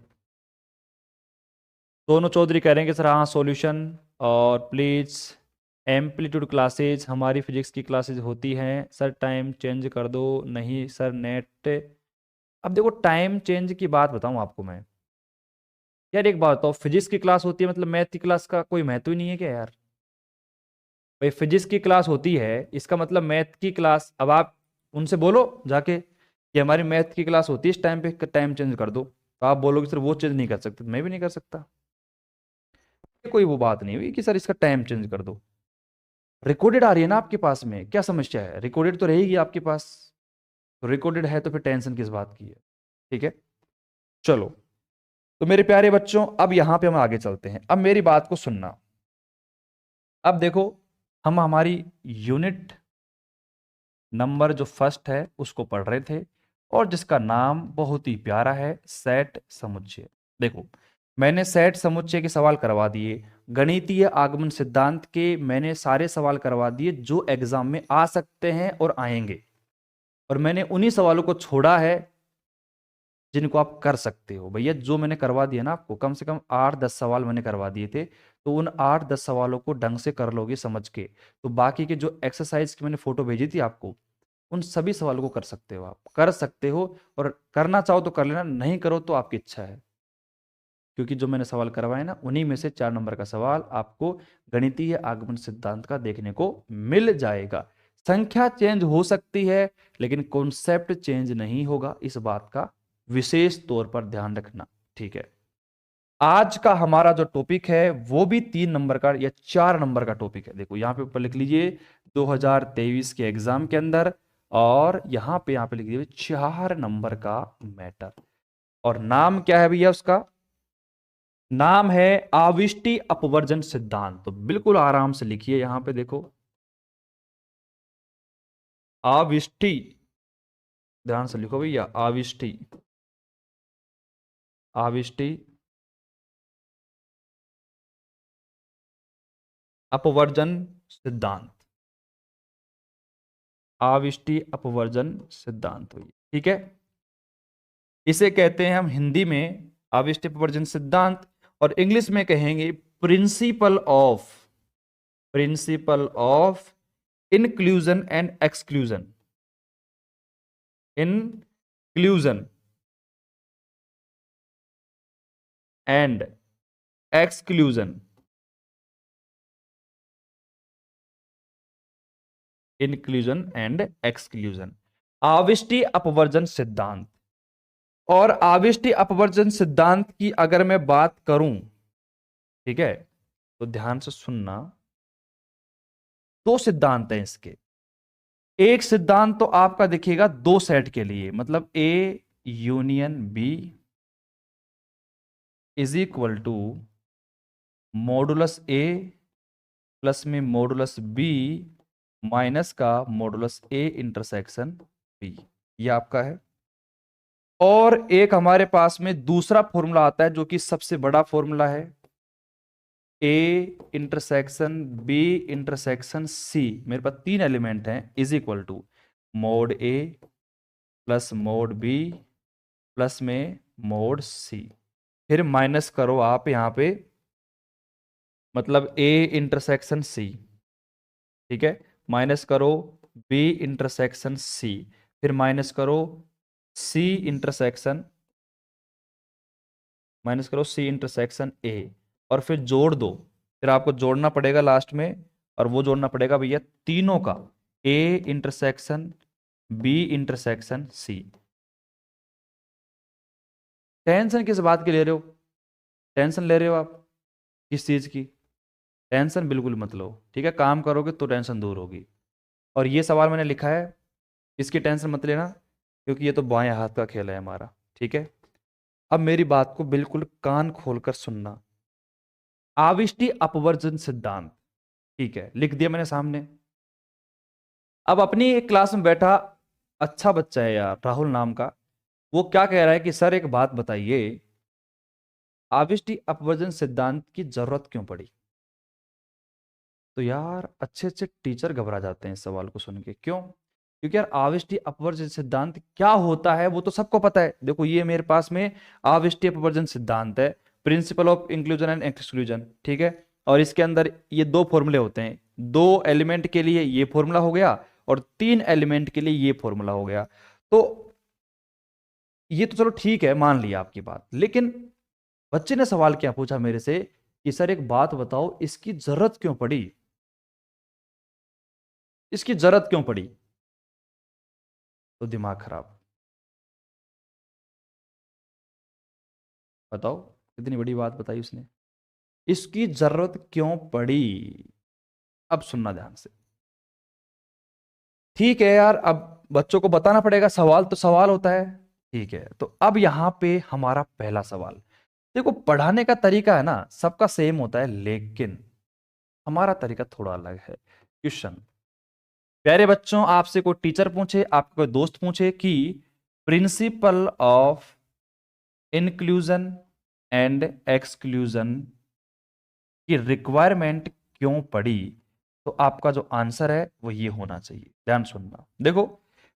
दोनों चौधरी कह रहे हैं कि सर हाँ सॉल्यूशन, और प्लीज़ एम्पलीट्यूड क्लासेज, हमारी फिजिक्स की क्लासेज होती हैं सर, टाइम चेंज कर दो। नहीं सर नेट। अब देखो टाइम चेंज की बात बताऊं आपको मैं, यार एक बात बताओ, फिजिक्स की क्लास होती है मतलब मैथ की क्लास का कोई महत्व ही नहीं है क्या यार? भाई फिजिक्स की क्लास होती है इसका मतलब मैथ की क्लास, अब आप उनसे बोलो जाके कि हमारी मैथ की क्लास होती है इस टाइम पे, टाइम चेंज कर दो, तो आप बोलोगे सर वो चेंज नहीं कर सकते, तो मैं भी नहीं कर सकता। कोई वो बात नहीं हुई कि सर इसका टाइम चेंज कर दो। रिकॉर्डेड आ रही है ना आपके पास में, क्या समस्या है? रिकॉर्डेड तो रहेगी आपके पास, तो रिकॉर्डेड है तो फिर टेंशन किस बात की है? ठीक है? चलो, तो मेरे प्यारे बच्चों अब यहां पे हम आगे चलते हैं, अब मेरी बात को सुनना। अब देखो, हम हमारी यूनिट नंबर जो फर्स्ट है उसको पढ़ रहे थे, और जिसका नाम बहुत ही प्यारा है, सेट समुच्चय। देखो, मैंने सेट समुच्चय के सवाल करवा दिए, गणितीय आगमन सिद्धांत के मैंने सारे सवाल करवा दिए जो एग्जाम में आ सकते हैं और आएंगे, और मैंने उन्हीं सवालों को छोड़ा है जिनको आप कर सकते हो। भैया जो मैंने करवा दिया ना आपको, कम से कम 8-10 सवाल मैंने करवा दिए थे, तो उन 8-10 सवालों को ढंग से कर लोगे समझ के, तो बाकी के जो एक्सरसाइज की मैंने फोटो भेजी थी आपको, उन सभी सवालों को कर सकते हो, आप कर सकते हो, और करना चाहो तो कर लेना, नहीं करो तो आपकी इच्छा है। क्योंकि जो मैंने सवाल करवाए ना उन्हीं में से 4 नंबर का सवाल आपको गणितीय आगमन सिद्धांत का देखने को मिल जाएगा। संख्या चेंज हो सकती है लेकिन कॉन्सेप्ट चेंज नहीं होगा, इस बात का विशेष तौर पर ध्यान रखना। ठीक है? आज का हमारा जो टॉपिक है वो भी 3 नंबर का या 4 नंबर का टॉपिक है। देखो यहां पे ऊपर लिख लीजिए 2023 के एग्जाम के अंदर, और यहां पे लिख लीजिए 4 नंबर का मैटर। और नाम क्या है भैया उसका? नाम है आविष्टि अपवर्जन सिद्धांत। तो बिल्कुल आराम से लिखिए, यहां पे देखो, आविष्टि ध्यान से लिखो भैया, आविष्टि, आविष्टि अपवर्जन सिद्धांत, आविष्टि अपवर्जन सिद्धांत हुई, ठीक है। इसे कहते हैं हम हिंदी में आविष्टि अपवर्जन सिद्धांत, और इंग्लिश में कहेंगे principle of, principle of inclusion and exclusion, inclusion and exclusion, inclusion and exclusion, आविष्टि अपवर्जन सिद्धांत। और आविष्टि अपवर्जन सिद्धांत की अगर मैं बात करूं, ठीक है, तो ध्यान से सुनना, दो सिद्धांत हैं इसके। एक सिद्धांत तो आपका दिखेगा दो सेट के लिए, मतलब A union B is equal to modulus A plus में मॉडुलस बी माइनस का मॉडुलस ए इंटरसेक्शन बी, ये आपका है। और एक हमारे पास में दूसरा फॉर्मूला आता है जो कि सबसे बड़ा फॉर्मूला है, A intersection B intersection C, मेरे पास तीन एलिमेंट हैं, is equal to mod A plus mod B plus में मोड सी। फिर माइनस करो आप यहां पे, मतलब ए इंटरसेक्शन सी, ठीक है, माइनस करो बी इंटरसेक्शन सी, फिर माइनस करो सी इंटरसेक्शन, माइनस करो सी इंटरसेक्शन ए, और फिर जोड़ दो। फिर आपको जोड़ना पड़ेगा लास्ट में, और वो जोड़ना पड़ेगा भैया तीनों का, A intersection B intersection C. Tension किस बात की ले रहे हो? टेंशन ले रहे हो आप किस चीज की? टेंशन बिल्कुल मत लो, ठीक है, काम करोगे तो टेंशन दूर होगी। और ये सवाल मैंने लिखा है, इसकी टेंशन मत लेना, क्योंकि ये तो बाएं हाथ का खेल है हमारा, ठीक है। अब मेरी बात को बिल्कुल कान खोलकर सुनना, आविष्टि अपवर्जन सिद्धांत, ठीक है, लिख दिया मैंने सामने। अब अपनी एक क्लास में बैठा अच्छा बच्चा है यार, राहुल नाम का, वो क्या कह रहा है कि सर एक बात बताइए, आविष्टि अपवर्जन सिद्धांत की जरूरत क्यों पड़ी? तो यार अच्छे अच्छे टीचर घबरा जाते हैं इस सवाल को सुन के, क्यों? क्योंकि यार आविष्टि अपवर्जन सिद्धांत क्या होता है वो तो सबको पता है। देखो ये मेरे पास में आविष्टि अपवर्जन सिद्धांत है, principal of inclusion and exclusion, ठीक है। और इसके अंदर ये दो फॉर्मूले होते हैं, दो एलिमेंट के लिए ये फॉर्मूला हो गया और तीन एलिमेंट के लिए ये फॉर्मूला हो गया। तो ये तो चलो ठीक है, मान लिया आपकी बात, लेकिन बच्चे ने सवाल क्या पूछा मेरे से कि सर एक बात बताओ, इसकी जरूरत क्यों पड़ी, इसकी जरूरत क्यों पड़ी? तो दिमाग खराब। बताओ कितनी बड़ी बात बताई उसने, इसकी जरूरत क्यों पड़ी? अब सुनना ध्यान से, ठीक है यार, अब बच्चों को बताना पड़ेगा, सवाल तो सवाल होता है, ठीक है। तो अब यहां पे हमारा पहला सवाल, देखो पढ़ाने का तरीका है ना सबका सेम होता है, लेकिन हमारा तरीका थोड़ा अलग है। क्वेश्चन, प्यारे बच्चों, आपसे कोई टीचर पूछे, आपका कोई दोस्त पूछे कि principal of inclusion and exclusion की रिक्वायरमेंट क्यों पड़ी, तो आपका जो आंसर है वो ये होना चाहिए। ध्यान सुनना, देखो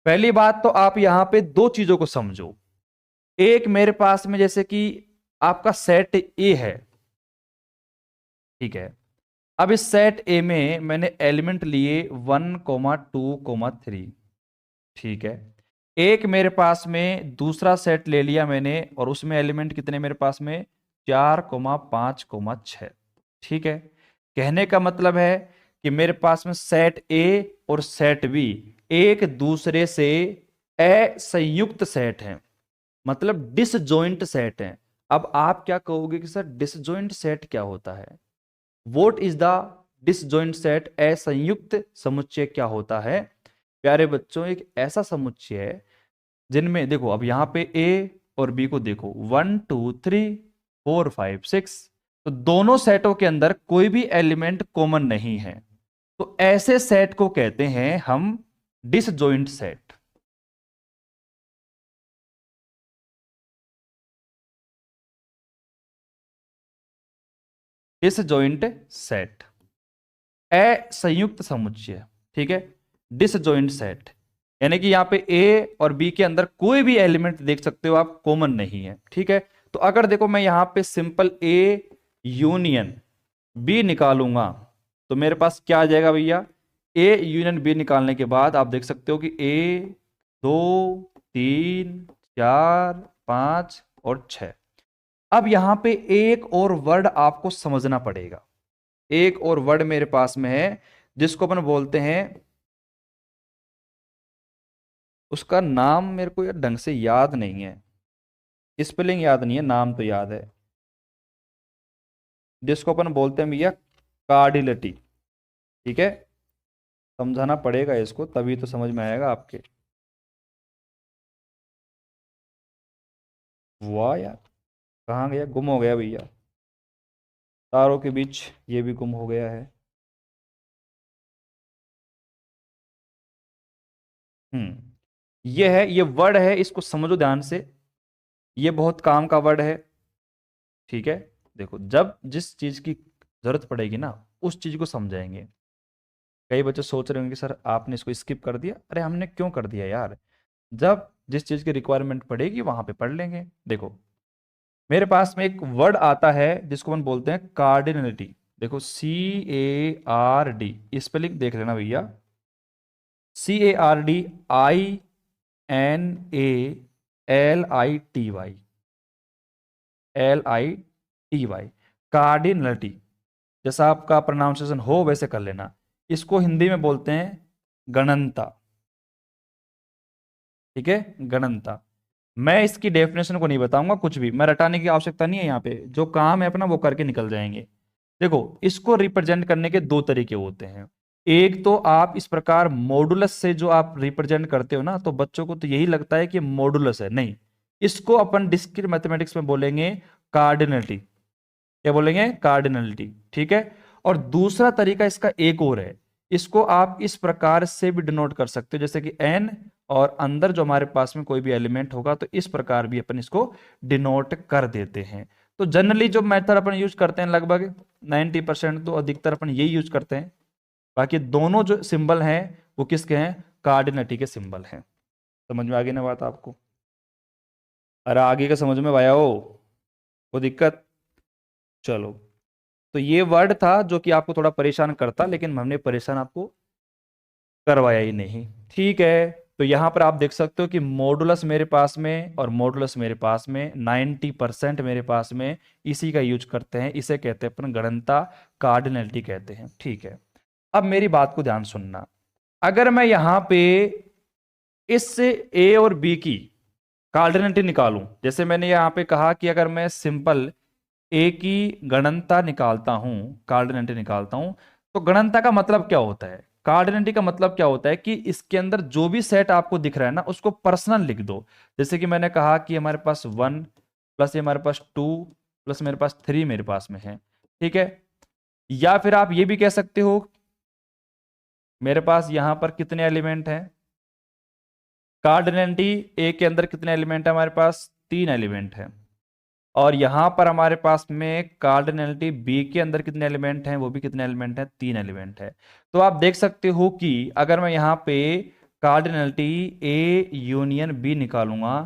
पहली बात तो आप यहां पे दो चीजों को समझो। एक मेरे पास में जैसे कि आपका सेट ए है, ठीक है। अब इस सेट ए में मैंने एलिमेंट लिए 1, 2, 3, ठीक है। एक मेरे पास में दूसरा सेट ले लिया मैंने, और उसमें एलिमेंट कितने मेरे पास में 4, 5, 6, ठीक है। कहने का मतलब है कि मेरे पास में सेट ए और सेट बी एक दूसरे से असंयुक्त सेट हैं, मतलब डिसजॉइंट सेट हैं। अब आप क्या कहोगे कि सर डिसजॉइंट सेट क्या होता है? What is the disjoint set? असंयुक्त समुच्चय क्या होता है? प्यारे बच्चों, एक ऐसा समुच्चय है जिनमें देखो, अब यहां पे ए और बी को देखो, 1, 2, 3, 4, 5, 6, तो दोनों सेटों के अंदर कोई भी एलिमेंट कॉमन नहीं है, तो ऐसे सेट को कहते हैं हम डिसजॉइंट सेट। डिसजॉइंट सेट, असंयुक्त समुच्चय, ठीक है, डिसजॉइंट सेट, यानी कि यहाँ पे ए और बी के अंदर कोई भी एलिमेंट देख सकते हो आप कॉमन नहीं है, ठीक है। तो अगर देखो मैं यहाँ पे सिंपल ए यूनियन बी निकालूंगा तो मेरे पास क्या आ जाएगा भैया, ए यूनियन बी निकालने के बाद आप देख सकते हो कि ए 2 3 4 5 और 6। अब यहां पे एक और वर्ड आपको समझना पड़ेगा, एक और वर्ड मेरे पास में है जिसको अपन बोलते हैं, उसका नाम मेरे को यार ढंग से याद नहीं है, स्पेलिंग याद नहीं है, नाम तो याद है, जिसको अपन बोलते हैं भैया कार्डिलिटी, ठीक है। समझाना पड़ेगा इसको तभी तो समझ में आएगा आपके। वाह यार, कहाँ गया, गुम हो गया भैया, तारों के बीच ये भी गुम हो गया है। ये है, ये वर्ड है, इसको समझो ध्यान से, ये बहुत काम का वर्ड है, ठीक है। देखो जब जिस चीज की जरूरत पड़ेगी ना उस चीज को समझाएंगे। कई बच्चे सोच रहे होंगे कि सर आपने इसको स्किप कर दिया, अरे हमने क्यों कर दिया यार, जब जिस चीज की रिक्वायरमेंट पड़ेगी वहां पे पढ़ लेंगे। देखो मेरे पास में एक वर्ड आता है जिसको हम बोलते हैं कार्डिनलिटी, देखो CARD, स्पेलिंग देख लेना भैया, CARDINALITY, LITY, कार्डिनलिटी, जैसा आपका प्रोनाउंसिएशन हो वैसे कर लेना। इसको हिंदी में बोलते हैं गणनता, ठीक है, गणनता। मैं इसकी डेफिनेशन को नहीं बताऊंगा, कुछ भी मैं रटाने की आवश्यकता नहीं है, यहाँ पे जो काम है अपना वो करके निकल जाएंगे। देखो इसको रिप्रेजेंट करने के दो तरीके होते हैं, एक तो आप इस प्रकार मॉडुलस से जो आप रिप्रेजेंट करते हो ना, तो बच्चों को तो यही लगता है कि मॉडुलस है, नहीं, इसको अपन डिस्क्रीट मैथमेटिक्स में बोलेंगे कार्डिनलिटी, क्या बोलेंगे, कार्डिनलिटी, ठीक है। और दूसरा तरीका इसका एक और है, इसको आप इस प्रकार से भी डिनोट कर सकते हो, जैसे कि एन और अंदर जो हमारे पास में कोई भी एलिमेंट होगा तो इस प्रकार भी अपन इसको डिनोट कर देते हैं। तो जनरली जो मेथड अपन यूज करते हैं लगभग 90% तो अधिकतर अपन यही यूज करते हैं, बाकी दोनों जो सिंबल हैं वो किसके हैं, कार्डिनलिटी के सिंबल हैं। समझ में आ गई ना बात आपको, अरे आगे का समझ में आया हो, वो दिक्कत, चलो। तो ये वर्ड था जो कि आपको थोड़ा परेशान करता, लेकिन हमने परेशान आपको करवाया ही नहीं, ठीक है। तो यहां पर आप देख सकते हो कि मॉडुलस मेरे पास में और मॉडुलस मेरे पास में 90% मेरे पास में इसी का यूज करते हैं, इसे कहते हैं अपन गणनता, कार्डिनलिटी कहते हैं, ठीक है। अब मेरी बात को ध्यान सुनना, अगर मैं यहां पे इससे ए और बी की कार्डिनलिटी निकालूं, जैसे मैंने यहां पे कहा कि अगर मैं सिंपल ए की गणनता निकालता हूं, कार्डिनलिटी निकालता हूं, तो गणनता का मतलब क्या होता है, कार्डिनलिटी का मतलब क्या होता है कि इसके अंदर जो भी सेट आपको दिख रहा है ना उसको पर्सनल लिख दो। जैसे कि मैंने कहा कि हमारे पास 1 प्लस ये हमारे पास 2 प्लस मेरे पास 3 मेरे पास में है, ठीक है। या फिर आप ये भी कह सकते हो मेरे पास यहां पर कितने एलिमेंट हैं, कार्डिनलिटी ए के अंदर कितने एलिमेंट है, हमारे पास 3 एलिमेंट है, और यहां पर हमारे पास में कार्डिनलिटी बी के अंदर कितने एलिमेंट हैं, वो भी कितने एलिमेंट हैं, 3 एलिमेंट है। तो आप देख सकते हो कि अगर मैं यहां पे कार्डिनलिटी ए यूनियन बी निकालूंगा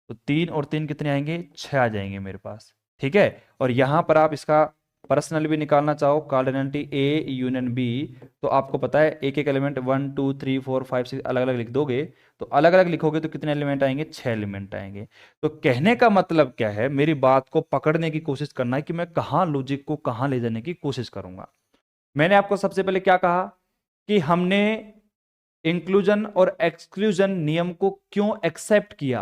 तो 3 और 3 कितने आएंगे, 6 आ जाएंगे मेरे पास, ठीक है। और यहां पर आप इसका पर्सनल भी निकालना चाहो, कार्डिनलिटी ए यूनियन बी, तो आपको पता है एक एक एलिमेंट 1 2 3 4 5 6 अलग अलग लिख दोगे, तो अलग अलग लिखोगे तो कितने एलिमेंट आएंगे, 6 एलिमेंट आएंगे। तो कहने का मतलब क्या है, मेरी बात को पकड़ने की कोशिश करना है कि मैं कहाँ लॉजिक को कहाँ ले जाने की कोशिश करूंगा। मैंने आपको सबसे पहले क्या कहा कि हमने इंक्लूजन और एक्सक्लूजन नियम को क्यों एक्सेप्ट किया,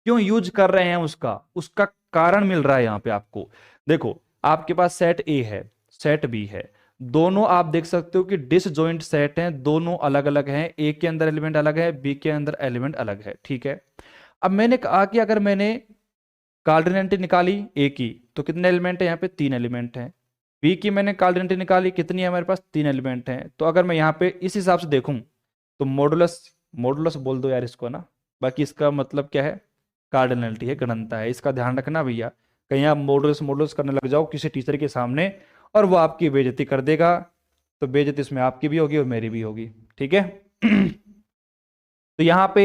क्यों यूज कर रहे हैं, उसका उसका कारण मिल रहा है यहां पे आपको। देखो आपके पास सेट ए है, सेट बी है, दोनों आप देख सकते हो कि डिसजॉइंट सेट हैं, दोनों अलग अलग हैं, ए के अंदर एलिमेंट अलग है, बी के अंदर एलिमेंट अलग है, ठीक है। अब मैंने कहा कि अगर मैंने कार्डिनलिटी निकाली ए की तो कितने एलिमेंट है, यहाँ पे 3 एलिमेंट हैं, बी की मैंने कार्डिनलिटी निकाली, कितनी है हमारे पास, 3 एलिमेंट हैं। तो अगर मैं यहाँ पे इस हिसाब से देखूं तो मॉडुलस, मॉडुलस बोल दो यार इसको ना, बाकी इसका मतलब क्या है, कार्डिनलिटी है, गणनता है, इसका ध्यान रखना भैया, कहीं आप मॉडुलस मॉडुलस करने लग जाओ किसी टीचर के सामने और वो आपकी बेइज्जती कर देगा। तो बेइज्जती उसमें आपकी भी होगी और मेरी भी होगी, ठीक है। तो यहाँ पे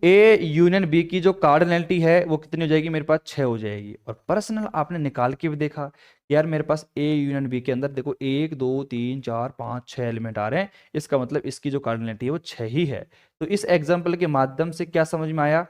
ए यूनियन बी की जो कार्डिनलिटी है वो कितनी हो जाएगी, मेरे पास 6 हो जाएगी। और पर्सनल आपने निकाल के भी देखा यार, मेरे पास ए यूनियन बी के अंदर देखो 1 2 3 4 5 6 एलिमेंट आ रहे हैं, इसका मतलब इसकी जो कार्डिनलिटी है वो 6 ही है। तो इस एग्जाम्पल के माध्यम से क्या समझ में आया,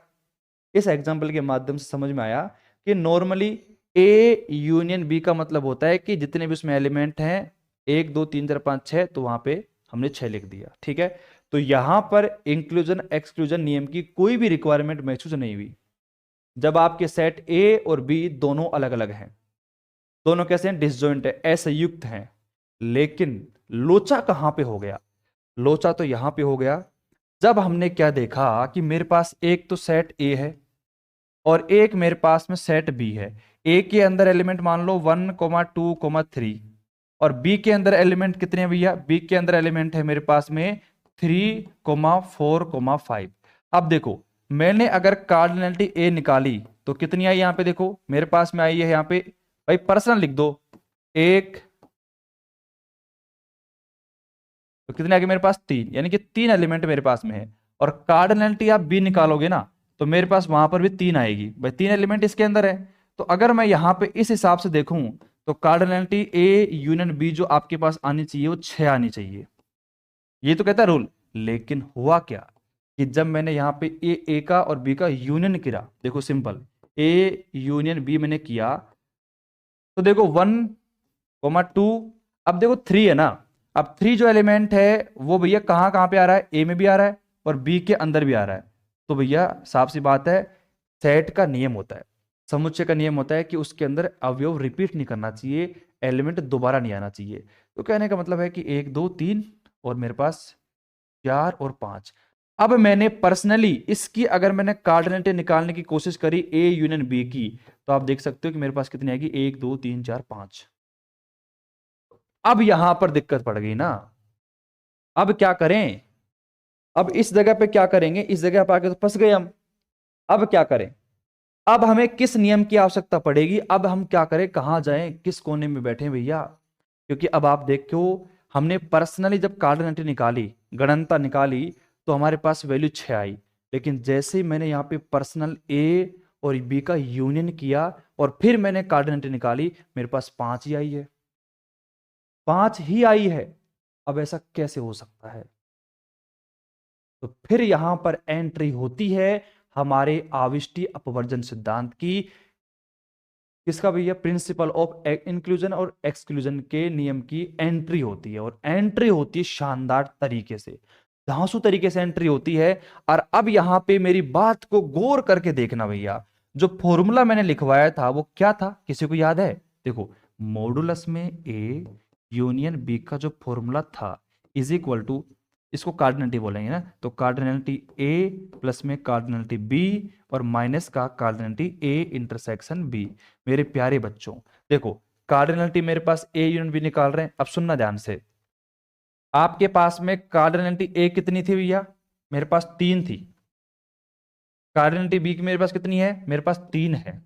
इस एग्जाम्पल के माध्यम से समझ में आया कि नॉर्मली ए यूनियन बी का मतलब होता है कि जितने भी उसमें एलिमेंट हैं 1 2 3 4 5 6, तो वहां पे हमने 6 लिख दिया, ठीक है। तो यहां पर इंक्लूजन एक्सक्लूजन नियम की कोई भी रिक्वायरमेंट महसूस नहीं हुई जब आपके सेट ए और बी दोनों अलग अलग हैं, दोनों कैसे हैं, डिसजॉइंट है, असंयुक्त हैं। लेकिन लोचा कहां पे हो गया, लोचा तो यहां पे हो गया जब हमने क्या देखा कि मेरे पास एक तो सेट ए है और एक मेरे पास में सेट बी है। ए के अंदर एलिमेंट मान लो 1 2 3 और बी के अंदर एलिमेंट कितने हैं भैया, बी के अंदर एलिमेंट है मेरे पास में 3 4 5। अब देखो मैंने अगर कार्डिनलिटी ए निकाली तो कितनी आई, यहां पे देखो मेरे पास में आई है यहां पे, भाई पर्सनल लिख दो एक, तो कितने आ गए मेरे पास 3, यानी कि 3 एलिमेंट मेरे पास में है। और कार्डिनलिटी आप बी निकालोगे ना तो मेरे पास वहां पर भी 3 आएगी, भाई 3 एलिमेंट इसके अंदर है। तो अगर मैं यहां पे इस हिसाब से देखूं तो कार्डिनलिटी ए यूनियन बी जो आपके पास आनी चाहिए वो 6 आनी चाहिए, ये तो कहता है रूल। लेकिन हुआ क्या कि जब मैंने यहाँ पे ए का और बी का यूनियन किया, देखो सिंपल ए यूनियन बी मैंने किया तो देखो 1 2, अब देखो 3 है ना, अब 3 जो एलिमेंट है वो भैया कहाँ कहाँ पे आ रहा है, ए में भी आ रहा है और बी के अंदर भी आ रहा है। तो भैया साफ सी बात है, सेट का नियम होता है, समुच्चय का नियम होता है कि उसके अंदर अवयव रिपीट नहीं करना चाहिए, एलिमेंट दोबारा नहीं आना चाहिए। तो कहने का मतलब है कि 1 2 3 और मेरे पास 4 और 5। अब मैंने पर्सनली इसकी अगर मैंने कार्डिनलिटी निकालने की कोशिश करी ए यूनियन बी की, तो आप देख सकते हो कि मेरे पास कितनी आएगी, 1 2 3 4 5। अब यहां पर दिक्कत पड़ गई ना, अब क्या करें, अब इस जगह पे क्या करेंगे, इस जगह पे आके तो फंस गए हम। अब क्या करें, अब हमें किस नियम की आवश्यकता पड़ेगी, अब हम क्या करें, कहां जाएं, किस कोने में बैठे भैया। क्योंकि अब आप देखो हमने पर्सनली जब कार्डिनलिटी निकाली, गणनता निकाली, तो हमारे पास वैल्यू 6 आई। लेकिन जैसे ही मैंने यहाँ पे पर्सनल ए और बी का यूनियन किया और फिर मैंने कार्डिनलिटी निकाली, मेरे पास 5 ही आई है, 5 ही आई है। अब ऐसा कैसे हो सकता है, तो फिर यहां पर एंट्री होती है हमारे आविष्टि अपवर्जन सिद्धांत की, किसका भैया, प्रिंसिपल ऑफ इंक्लूजन और एक्सक्लूजन के नियम की एंट्री होती है। और एंट्री होती है शानदार तरीके से, धांसू तरीके से एंट्री होती है। और अब यहां पे मेरी बात को गौर करके देखना भैया, जो फॉर्मूला मैंने लिखवाया था वो क्या था, किसी को याद है, देखो मॉडुलस में ए यूनियन बी का जो फॉर्मूला था इज इक्वल टू, इसको कार्डिनलिटी बोलेंगे ना, तो कार्डिनलिटी ए प्लस में कार्डिनलिटी बी और माइनस का कार्डिनलिटी ए इंटरसेक्शन बी। मेरे प्यारे बच्चों देखो कार्डिनलिटी मेरे पास ए यूनियन बी निकाल रहे हैं। अब सुनना ध्यान से, आपके पास में कार्डिनलिटी ए कितनी थी भैया, मेरे पास 3 थी। कार्डिनलिटी बी की मेरे पास कितनी है, मेरे पास 3 है।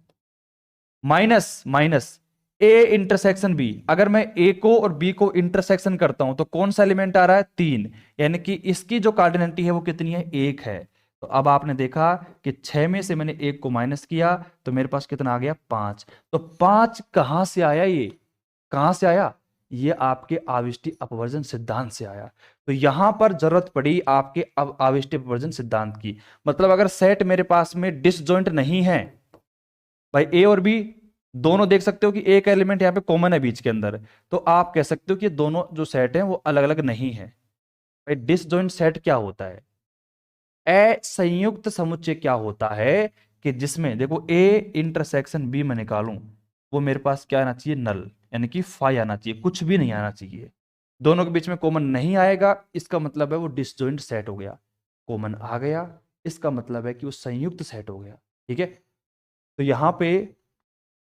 Minus minus A intersection B, अगर मैं ए को और बी को इंटरसेक्शन करता हूं तो कौन सा एलिमेंट आ रहा है, 3, यानी कि इसकी जो कार्डिनलिटी है वो कितनी है, 1 है। तो अब आपने देखा कि 6 में से मैंने 1 को माइनस किया तो मेरे पास कितना आ गया, 5। तो 5 कहां से आया, ये कहां से आया, ये आपके आविष्टि अपवर्जन सिद्धांत से आया। तो यहां पर जरूरत पड़ी आपके अब आविष्टि अपवर्जन सिद्धांत की। मतलब अगर सेट मेरे पास में डिसजॉइंट नहीं है, भाई ए और बी दोनों देख सकते हो कि एक एलिमेंट यहां पे कॉमन है बीच के अंदर, तो आप कह सकते हो कि दोनों जो सेट हैं वो अलग अलग नहीं है। भाई डिसजॉइंट सेट क्या होता है, असंयुक्त समुच्चय क्या होता है, कि जिसमें देखो ए इंटरसेक्शन बी मैं निकालूं, वो मेरे पास क्या आना चाहिए, नल, यानी कि फाई आना चाहिए, कुछ भी नहीं आना चाहिए। दोनों के बीच में कॉमन नहीं आएगा, इसका मतलब है वो डिसजॉइंट सेट हो गया। कॉमन आ गया, इसका मतलब है कि वो संयुक्त सेट हो गया, ठीक है। तो यहां पे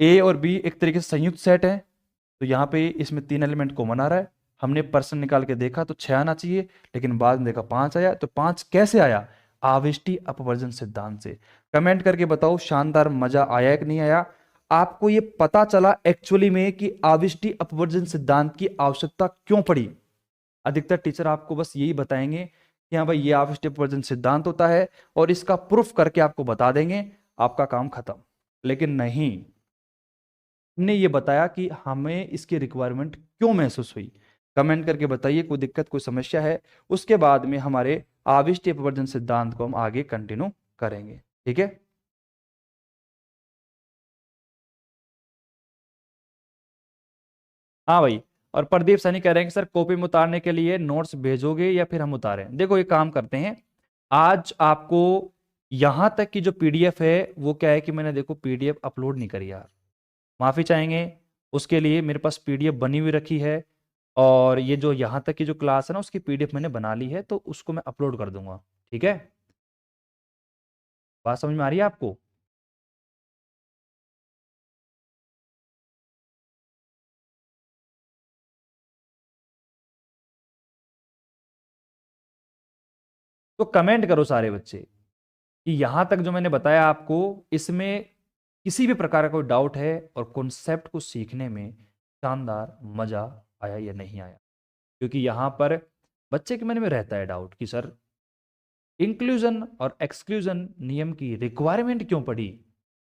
ए और बी एक तरीके से संयुक्त सेट है, तो यहाँ पे इसमें 3 एलिमेंट कॉमन आ रहा है। हमने पर्सन निकाल के देखा तो 6 आना चाहिए, लेकिन बाद में देखा 5 आया। तो 5 कैसे आया, आविष्टि अपवर्जन सिद्धांत से। कमेंट करके बताओ शानदार मजा आया कि नहीं आया। आपको ये पता चला एक्चुअली में कि आविष्टि अपवर्जन सिद्धांत की आवश्यकता क्यों पड़ी। अधिकतर टीचर आपको बस यही बताएंगे कि हाँ भाई ये आविष्टि अपवर्जन सिद्धांत होता है और इसका प्रूफ करके आपको बता देंगे, आपका काम खत्म। लेकिन नहीं, ने ये बताया कि हमें इसकी रिक्वायरमेंट क्यों महसूस हुई। कमेंट करके बताइए कोई दिक्कत कोई समस्या है, उसके बाद में हमारे आविष्टि अपवर्जन सिद्धांत को हम आगे कंटिन्यू करेंगे। ठीक है। हाँ भाई, और प्रदीप सैनी कह रहे हैं कि सर कॉपी में उतारने के लिए नोट्स भेजोगे या फिर हम उतारें। देखो ये काम करते हैं, आज आपको यहां तक की जो पीडीएफ है वो क्या है कि मैंने देखो पीडीएफ अपलोड नहीं करी यार, माफी चाहेंगे उसके लिए। मेरे पास पीडीएफ बनी हुई रखी है और ये जो यहाँ तक की जो क्लास है ना उसकी पीडीएफ मैंने बना ली है, तो उसको मैं अपलोड कर दूंगा। ठीक है, बात समझ में आ रही है आपको। तो कमेंट करो सारे बच्चे कि यहां तक जो मैंने बताया आपको इसमें किसी भी प्रकार का कोई डाउट है और कॉन्सेप्ट को सीखने में शानदार मजा आया या नहीं आया। क्योंकि यहां पर बच्चे के मन में रहता है डाउट कि सर इंक्लूजन और एक्सक्लूजन नियम की रिक्वायरमेंट क्यों पड़ी,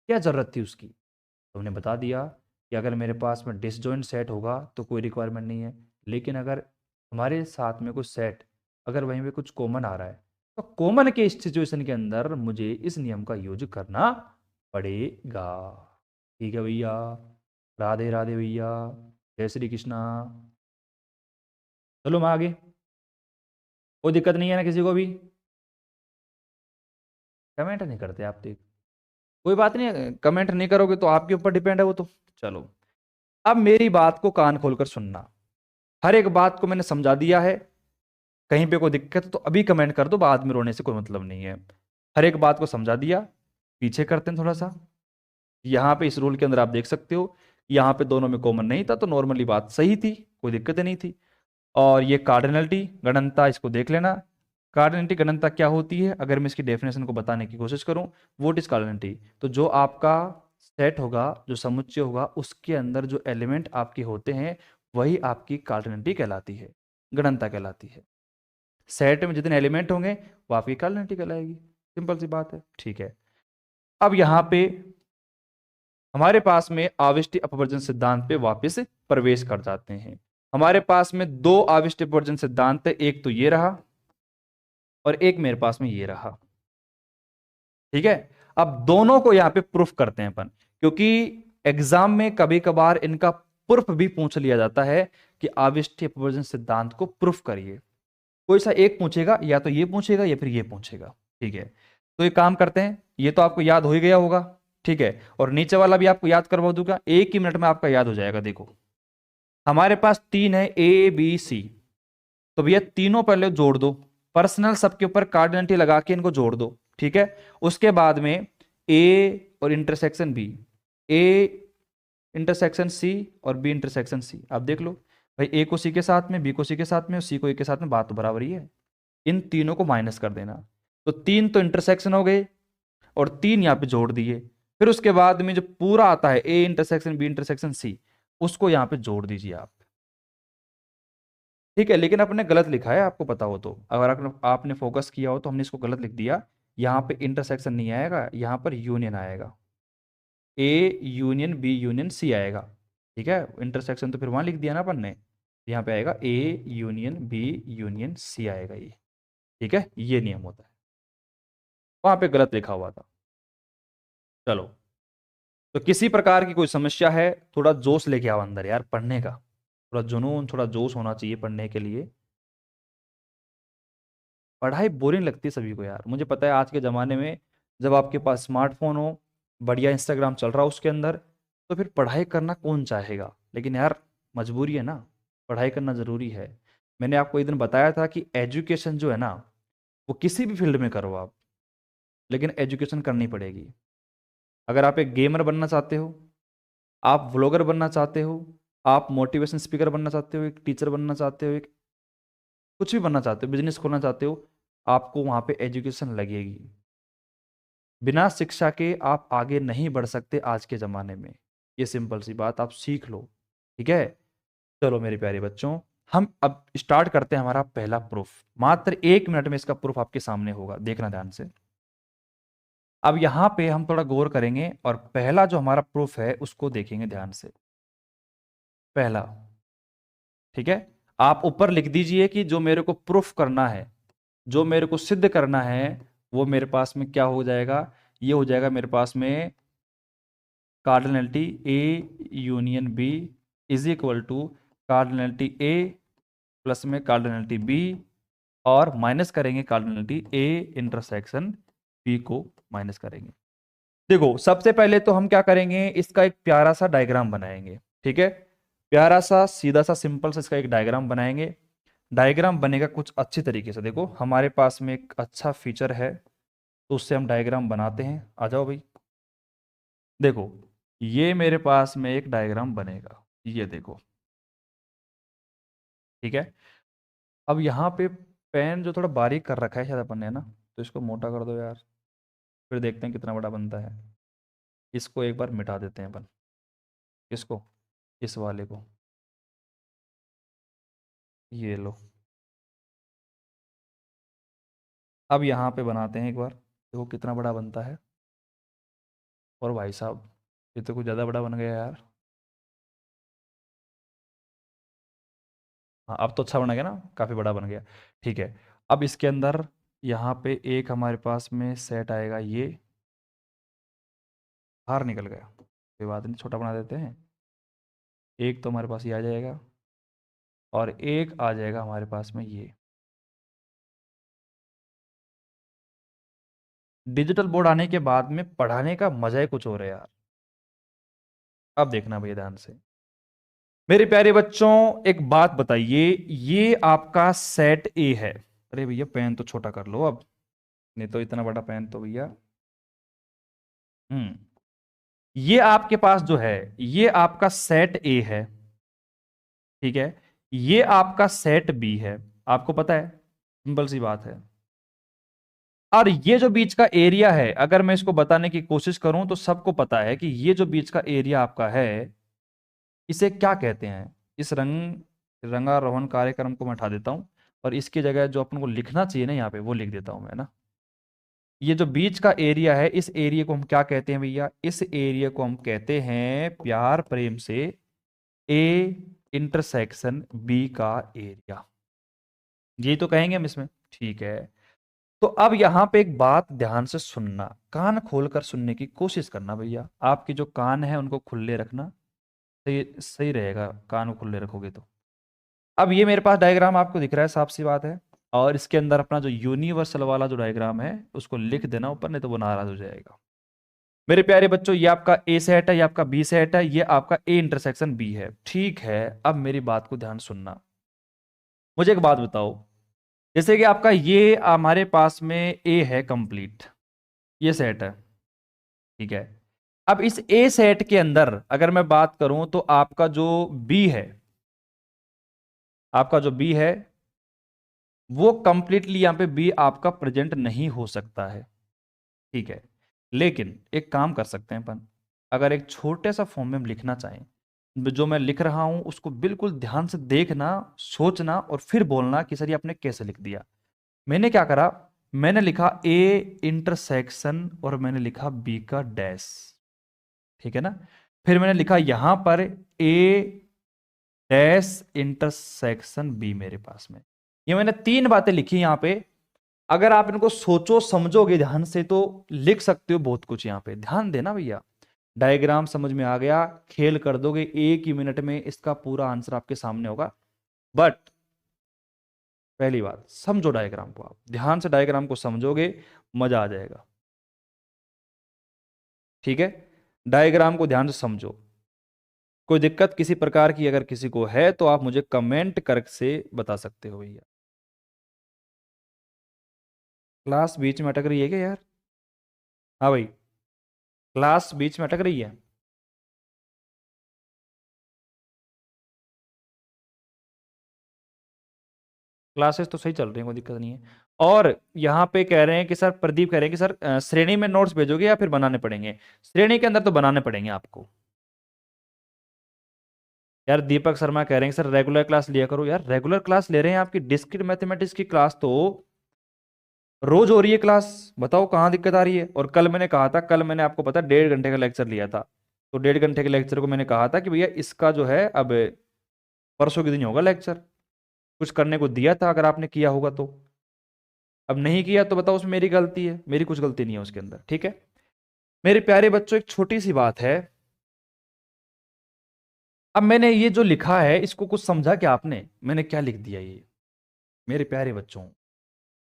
क्या जरूरत थी उसकी। तो हमने बता दिया कि अगर मेरे पास में डिसजॉइंट सेट होगा तो कोई रिक्वायरमेंट नहीं है, लेकिन अगर हमारे साथ में कुछ सेट अगर वहीं पे कुछ कॉमन आ रहा है तो कॉमन के सिचुएशन के अंदर मुझे इस नियम का यूज करना पड़ेगा। ठीक है भैया, राधे राधे भैया, जय श्री कृष्णा। चलो मैं आगे, कोई दिक्कत नहीं है ना किसी को भी। कमेंट नहीं करते आप तो, कोई बात नहीं, कमेंट नहीं करोगे तो आपके ऊपर डिपेंड है वो तो। चलो, अब मेरी बात को कान खोलकर सुनना, हर एक बात को मैंने समझा दिया है। कहीं पे कोई दिक्कत है तो अभी कमेंट कर दो, बाद में रोने से कोई मतलब नहीं है। हर एक बात को समझा दिया। पीछे करते हैं थोड़ा सा, यहाँ पे इस रूल के अंदर आप देख सकते हो यहाँ पे दोनों में कॉमन नहीं था तो नॉर्मली बात सही थी, कोई दिक्कत नहीं थी। और ये कार्डिनलिटी गणनता, इसको देख लेना। कार्डिनलिटी गणनता क्या होती है, अगर मैं इसकी डेफिनेशन को बताने की कोशिश करूं, व्हाट इज कार्डिनलिटी, तो जो आपका सेट होगा, जो समुच्चय होगा, उसके अंदर जो एलिमेंट आपके होते हैं वही आपकी कार्डिनलिटी कहलाती है, गणनता कहलाती है। सेट में जितने एलिमेंट होंगे वो आपकी कार्डिनलिटी कहलाएगी, सिंपल सी बात है। ठीक है, अब यहाँ पे हमारे पास में आविष्टि अपवर्जन सिद्धांत पे वापस प्रवेश कर जाते हैं। हमारे पास में दो आविष्टि अपवर्जन सिद्धांत है, एक तो ये रहा और एक मेरे पास में ये रहा। ठीक है, अब दोनों को यहां पे प्रूफ करते हैं अपन, क्योंकि एग्जाम में कभी कभार इनका प्रूफ भी पूछ लिया जाता है कि आविष्टि अपवर्जन सिद्धांत को प्रूफ करिए। कोई सा एक पूछेगा, या तो ये पूछेगा या फिर ये पूछेगा। ठीक है, तो ये काम करते हैं, ये तो आपको याद हो ही गया होगा। ठीक है, और नीचे वाला भी आपको याद करवा दूंगा, एक ही मिनट में आपका याद हो जाएगा। देखो हमारे पास तीन है, ए बी सी, तो भैया तीनों पहले जोड़ दो, पर्सनल सबके ऊपर कार्डिनलिटी लगा के इनको जोड़ दो। ठीक है, उसके बाद में ए और intersection B, A intersection C और बी इंटरसेक्शन सी। आप देख लो भाई, ए को सी के साथ में, बी को सी के साथ में और सी को ए के साथ में, बात तो बराबर ही है। इन तीनों को माइनस कर देना, तो तीन तो इंटरसेक्शन हो गए और तीन यहाँ पे जोड़ दिए। फिर उसके बाद में जो पूरा आता है A intersection B intersection C, उसको यहाँ पे जोड़ दीजिए आप। ठीक है, लेकिन आपने गलत लिखा है, आपको पता हो तो, अगर आपने फोकस किया हो तो हमने इसको गलत लिख दिया। यहाँ पे इंटरसेक्शन नहीं आएगा, यहाँ पर यूनियन आएगा, A union B union C आएगा। ठीक है, इंटरसेक्शन तो फिर वहां लिख दिया ना अपन ने, यहाँ पे आएगा A union B union C आएगा ये। ठीक है, ये नियम होता है, वहां पे गलत लिखा हुआ था। चलो, तो किसी प्रकार की कोई समस्या है, थोड़ा जोश लेके आओ अंदर यार पढ़ने का, थोड़ा जुनून थोड़ा जोश होना चाहिए पढ़ने के लिए। पढ़ाई बोरिंग लगती है सभी को यार, मुझे पता है आज के ज़माने में जब आपके पास स्मार्टफोन हो, बढ़िया इंस्टाग्राम चल रहा हो उसके अंदर, तो फिर पढ़ाई करना कौन चाहेगा। लेकिन यार मजबूरी है ना, पढ़ाई करना ज़रूरी है। मैंने आपको एक दिन बताया था कि एजुकेशन जो है ना, वो किसी भी फील्ड में करो आप, लेकिन एजुकेशन करनी पड़ेगी। अगर आप एक गेमर बनना चाहते हो, आप व्लॉगर बनना चाहते हो, आप मोटिवेशन स्पीकर बनना चाहते हो, एक टीचर बनना चाहते हो, एक कुछ भी बनना चाहते हो, बिजनेस खोलना चाहते हो, आपको वहाँ पे एजुकेशन लगेगी। बिना शिक्षा के आप आगे नहीं बढ़ सकते आज के ज़माने में। ये सिंपल सी बात आप सीख लो, ठीक है। चलो मेरे प्यारे बच्चों, हम अब स्टार्ट करते हैं हमारा पहला प्रूफ। मात्र 1 मिनट में इसका प्रूफ आपके सामने होगा, देखना ध्यान से। अब यहां पे हम थोड़ा गौर करेंगे और पहला जो हमारा प्रूफ है उसको देखेंगे ध्यान से। पहला, ठीक है, आप ऊपर लिख दीजिए कि जो मेरे को प्रूफ करना है, जो मेरे को सिद्ध करना है, वो मेरे पास में क्या हो जाएगा, ये हो जाएगा मेरे पास में cardinality A union B is equal to cardinality A plus में कार्डिनलिटी बी, और माइनस करेंगे कार्डिनलिटी ए इंटरसेक्शन बी को माइनस करेंगे। देखो सबसे पहले तो हम क्या करेंगे, इसका एक प्यारा सा डायग्राम बनाएंगे, ठीक है। प्यारा सा सीधा सा सिंपल सा इसका एक डायग्राम बनाएंगे। डायग्राम बनेगा कुछ अच्छी तरीके से। देखो हमारे पास में एक अच्छा फीचर है तो उससे हम डायग्राम बनाते हैं। आ जाओ भाई, देखो ये मेरे पास में एक डायग्राम बनेगा, ये देखो, ठीक है। अब यहाँ पे पेन जो थोड़ा बारीक कर रखा है शायद अपन ने, ना, तो इसको मोटा कर दो यार, फिर देखते हैं कितना बड़ा बनता है। इसको एक बार मिटा देते हैं अपन, इसको, इस वाले को, ये लो। अब यहाँ पे बनाते हैं एक बार, देखो कितना बड़ा बनता है। और भाई साहब ये तो कुछ ज़्यादा बड़ा बन गया यार। हाँ अब तो अच्छा बन गया ना, काफ़ी बड़ा बन गया, ठीक है। अब इसके अंदर यहाँ पे एक हमारे पास में सेट आएगा, ये बाहर निकल गया, कोई बात नहीं, छोटा बना देते हैं। एक तो हमारे पास ये आ जाएगा और एक आ जाएगा हमारे पास में ये। डिजिटल बोर्ड आने के बाद में पढ़ाने का मजा ही कुछ और है यार। अब देखना भैया ध्यान से, मेरे प्यारे बच्चों एक बात बताइए, ये आपका सेट ए है। अरे भैया पेन तो छोटा कर लो अब, नहीं तो इतना बड़ा पेन तो भैया। हम्म, ये आपके पास जो है ये आपका सेट ए है, ठीक है। ये आपका सेट बी है, आपको पता है, सिंपल सी बात है। और ये जो बीच का एरिया है, अगर मैं इसको बताने की कोशिश करूं तो सबको पता है कि ये जो बीच का एरिया आपका है, इसे क्या कहते हैं। इस रंगारोहण कार्यक्रम को मैं उठा देता हूं और इसकी जगह जो अपन को लिखना चाहिए ना यहाँ पे, वो लिख देता हूं मैं ना। ये जो बीच का एरिया है, इस एरिया को हम क्या कहते हैं भैया, इस एरिया को हम कहते हैं प्यार प्रेम से ए इंटरसेक्शन बी का एरिया, यही तो कहेंगे हम इसमें, ठीक है। तो अब यहां पे एक बात ध्यान से सुनना, कान खोलकर सुनने की कोशिश करना भैया, आपके जो कान है उनको खुले रखना, सही सही रहेगा, कान खुले रखोगे तो। अब ये मेरे पास डायग्राम आपको दिख रहा है, साफ सी बात है। और इसके अंदर अपना जो यूनिवर्सल वाला जो डायग्राम है उसको लिख देना ऊपर, नहीं तो वो नाराज हो जाएगा। मेरे प्यारे बच्चों ये आपका ए सेट है, ये आपका बी सेट है, ये आपका ए इंटरसेक्शन बी है, ठीक है। अब मेरी बात को ध्यान सुनना, मुझे एक बात बताओ, जैसे कि आपका ये हमारे पास में ए है कंप्लीट, ये सेट है, ठीक है। अब इस ए सेट के अंदर अगर मैं बात करूं तो आपका जो बी है, आपका जो बी है वो कंप्लीटली यहां पे बी आपका प्रेजेंट नहीं हो सकता है, ठीक है। लेकिन एक काम कर सकते हैं अपन, अगर एक छोटे सा फॉर्म में हम लिखना चाहें, जो मैं लिख रहा हूं उसको बिल्कुल ध्यान से देखना, सोचना और फिर बोलना कि सर ये आपने कैसे लिख दिया। मैंने क्या करा, मैंने लिखा ए इंटरसेक्शन और मैंने लिखा बी का डैश, ठीक है ना। फिर मैंने लिखा यहां पर ए डैश इंटरसेक्शन बी मेरे पास में, ये मैंने 3 बातें लिखी यहां पे। अगर आप इनको सोचो समझोगे ध्यान से तो लिख सकते हो बहुत कुछ। यहां पे ध्यान देना भैया, डायग्राम समझ में आ गया, खेल कर दोगे 1 ही मिनट में इसका पूरा आंसर आपके सामने होगा। बट पहली बात समझो डायग्राम को, आप ध्यान से डायग्राम को समझोगे मजा आ जाएगा, ठीक है। डायग्राम को ध्यान से समझो, कोई दिक्कत किसी प्रकार की अगर किसी को है तो आप मुझे कमेंट कर से बता सकते हो भैया। क्लास बीच में अटक रही है क्या यार? हाँ भाई, क्लास बीच में अटक रही है। क्लासेस तो सही चल रही हैं, कोई दिक्कत नहीं है। और यहाँ पे कह रहे हैं कि सर, प्रदीप कह रहे हैं कि सर श्रेणी में नोट्स भेजोगे या फिर बनाने पड़ेंगे? श्रेणी के अंदर तो बनाने पड़ेंगे आपको, यार दीपक शर्मा कह रहे हैं सर रेगुलर क्लास लिया करो। यार रेगुलर क्लास ले रहे हैं, आपकी डिस्क्रीट मैथमेटिक्स की क्लास तो रोज हो रही है क्लास। बताओ कहाँ दिक्कत आ रही है। और कल मैंने कहा था, कल मैंने आपको पता 1.5 घंटे का लेक्चर लिया था, तो 1.5 घंटे के लेक्चर को मैंने कहा था कि भैया इसका जो है अब परसों के दिन ही होगा लेक्चर। कुछ करने को दिया था, अगर आपने किया होगा तो। अब नहीं किया तो बताओ उसमें मेरी गलती है? मेरी कुछ गलती नहीं है उसके अंदर, ठीक है। मेरे प्यारे बच्चों, एक छोटी सी बात है। अब मैंने ये जो लिखा है इसको कुछ समझा क्या आपने? मैंने क्या लिख दिया ये? मेरे प्यारे बच्चों,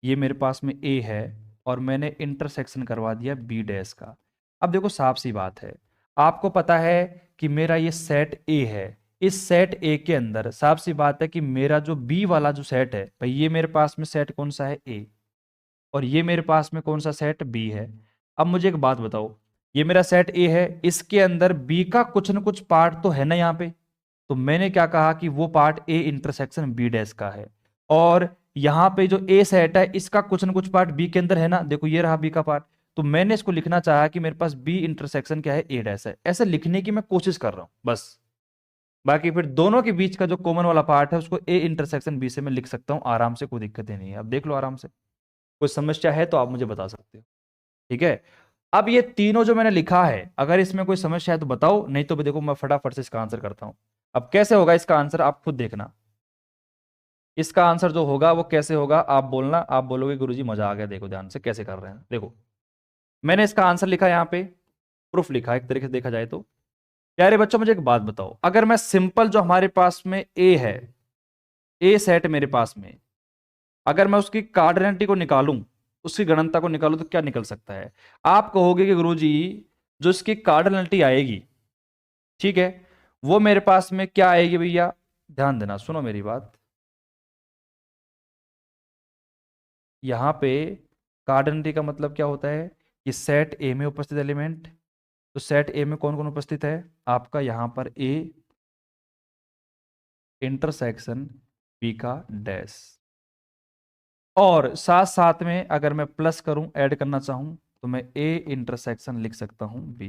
ये मेरे पास में ए है और मैंने इंटरसेक्शन करवा दिया बी डैश का। अब देखो साफ सी बात है, आपको पता है कि मेरा ये सेट ए है। इस सेट ए के अंदर साफ सी बात है कि मेरा जो बी वाला जो सेट है भाई, ये मेरे पास में सेट कौन सा है? ए। और ये मेरे पास में कौन सा सेट? बी है। अब मुझे एक बात बताओ, ये मेरा सेट ए है, इसके अंदर बी का कुछ ना कुछ पार्ट तो है ना यहाँ पे। तो मैंने क्या कहा कि वो part A intersection B dash का है। और यहां पे जो ए सेट है इसका कुछ ना कुछ पार्ट बी के अंदर है ना। देखो ये रहा बी का पार्ट। तो मैंने इसको लिखना चाहा कि मेरे पास बी इंटरसेक्शन क्या है? ए डैश है। ऐसे लिखने की मैं कोशिश कर रहा हूं बस। बाकी फिर दोनों के बीच का जो कॉमन वाला पार्ट है उसको ए इंटरसेक्शन बी से मैं लिख सकता हूं आराम से, कोई दिक्कत ही नहीं है। अब देख लो आराम से, कोई समस्या है तो आप मुझे बता सकते हो, ठीक है। अब ये तीनों जो मैंने लिखा है, अगर इसमें कोई समस्या है तो बताओ, नहीं तो देखो मैं फटाफट से इसका आंसर करता हूं। अब कैसे होगा इसका आंसर आप खुद देखना। इसका आंसर जो होगा वो कैसे होगा आप बोलना। आप बोलोगे गुरुजी मजा आ गया, देखो ध्यान से कैसे कर रहे हैं। देखो मैंने इसका आंसर लिखा यहाँ पे, प्रूफ लिखा एक तरीके से देखा जाए तो। प्यारे बच्चों मुझे एक बात बताओ, अगर मैं सिंपल जो हमारे पास में ए है, ए सेट मेरे पास में, अगर मैं उसकी कार्डिनलिटी को निकालूं, उसकी गणनता को निकालूं तो क्या निकल सकता है? आप कहोगे कि गुरुजी जो इसकी कार्डिनलिटी आएगी, ठीक है, वो मेरे पास में क्या आएगी भैया? ध्यान देना, सुनो मेरी बात। यहां पे कार्डिनलिटी का मतलब क्या होता है कि सेट ए में उपस्थित एलिमेंट। तो सेट ए में कौन कौन उपस्थित है आपका? यहां पर ए इंटरसेक्शन बी का डैश, और साथ साथ में अगर मैं प्लस करूं, ऐड करना चाहूं, तो मैं ए इंटरसेक्शन लिख सकता हूं बी।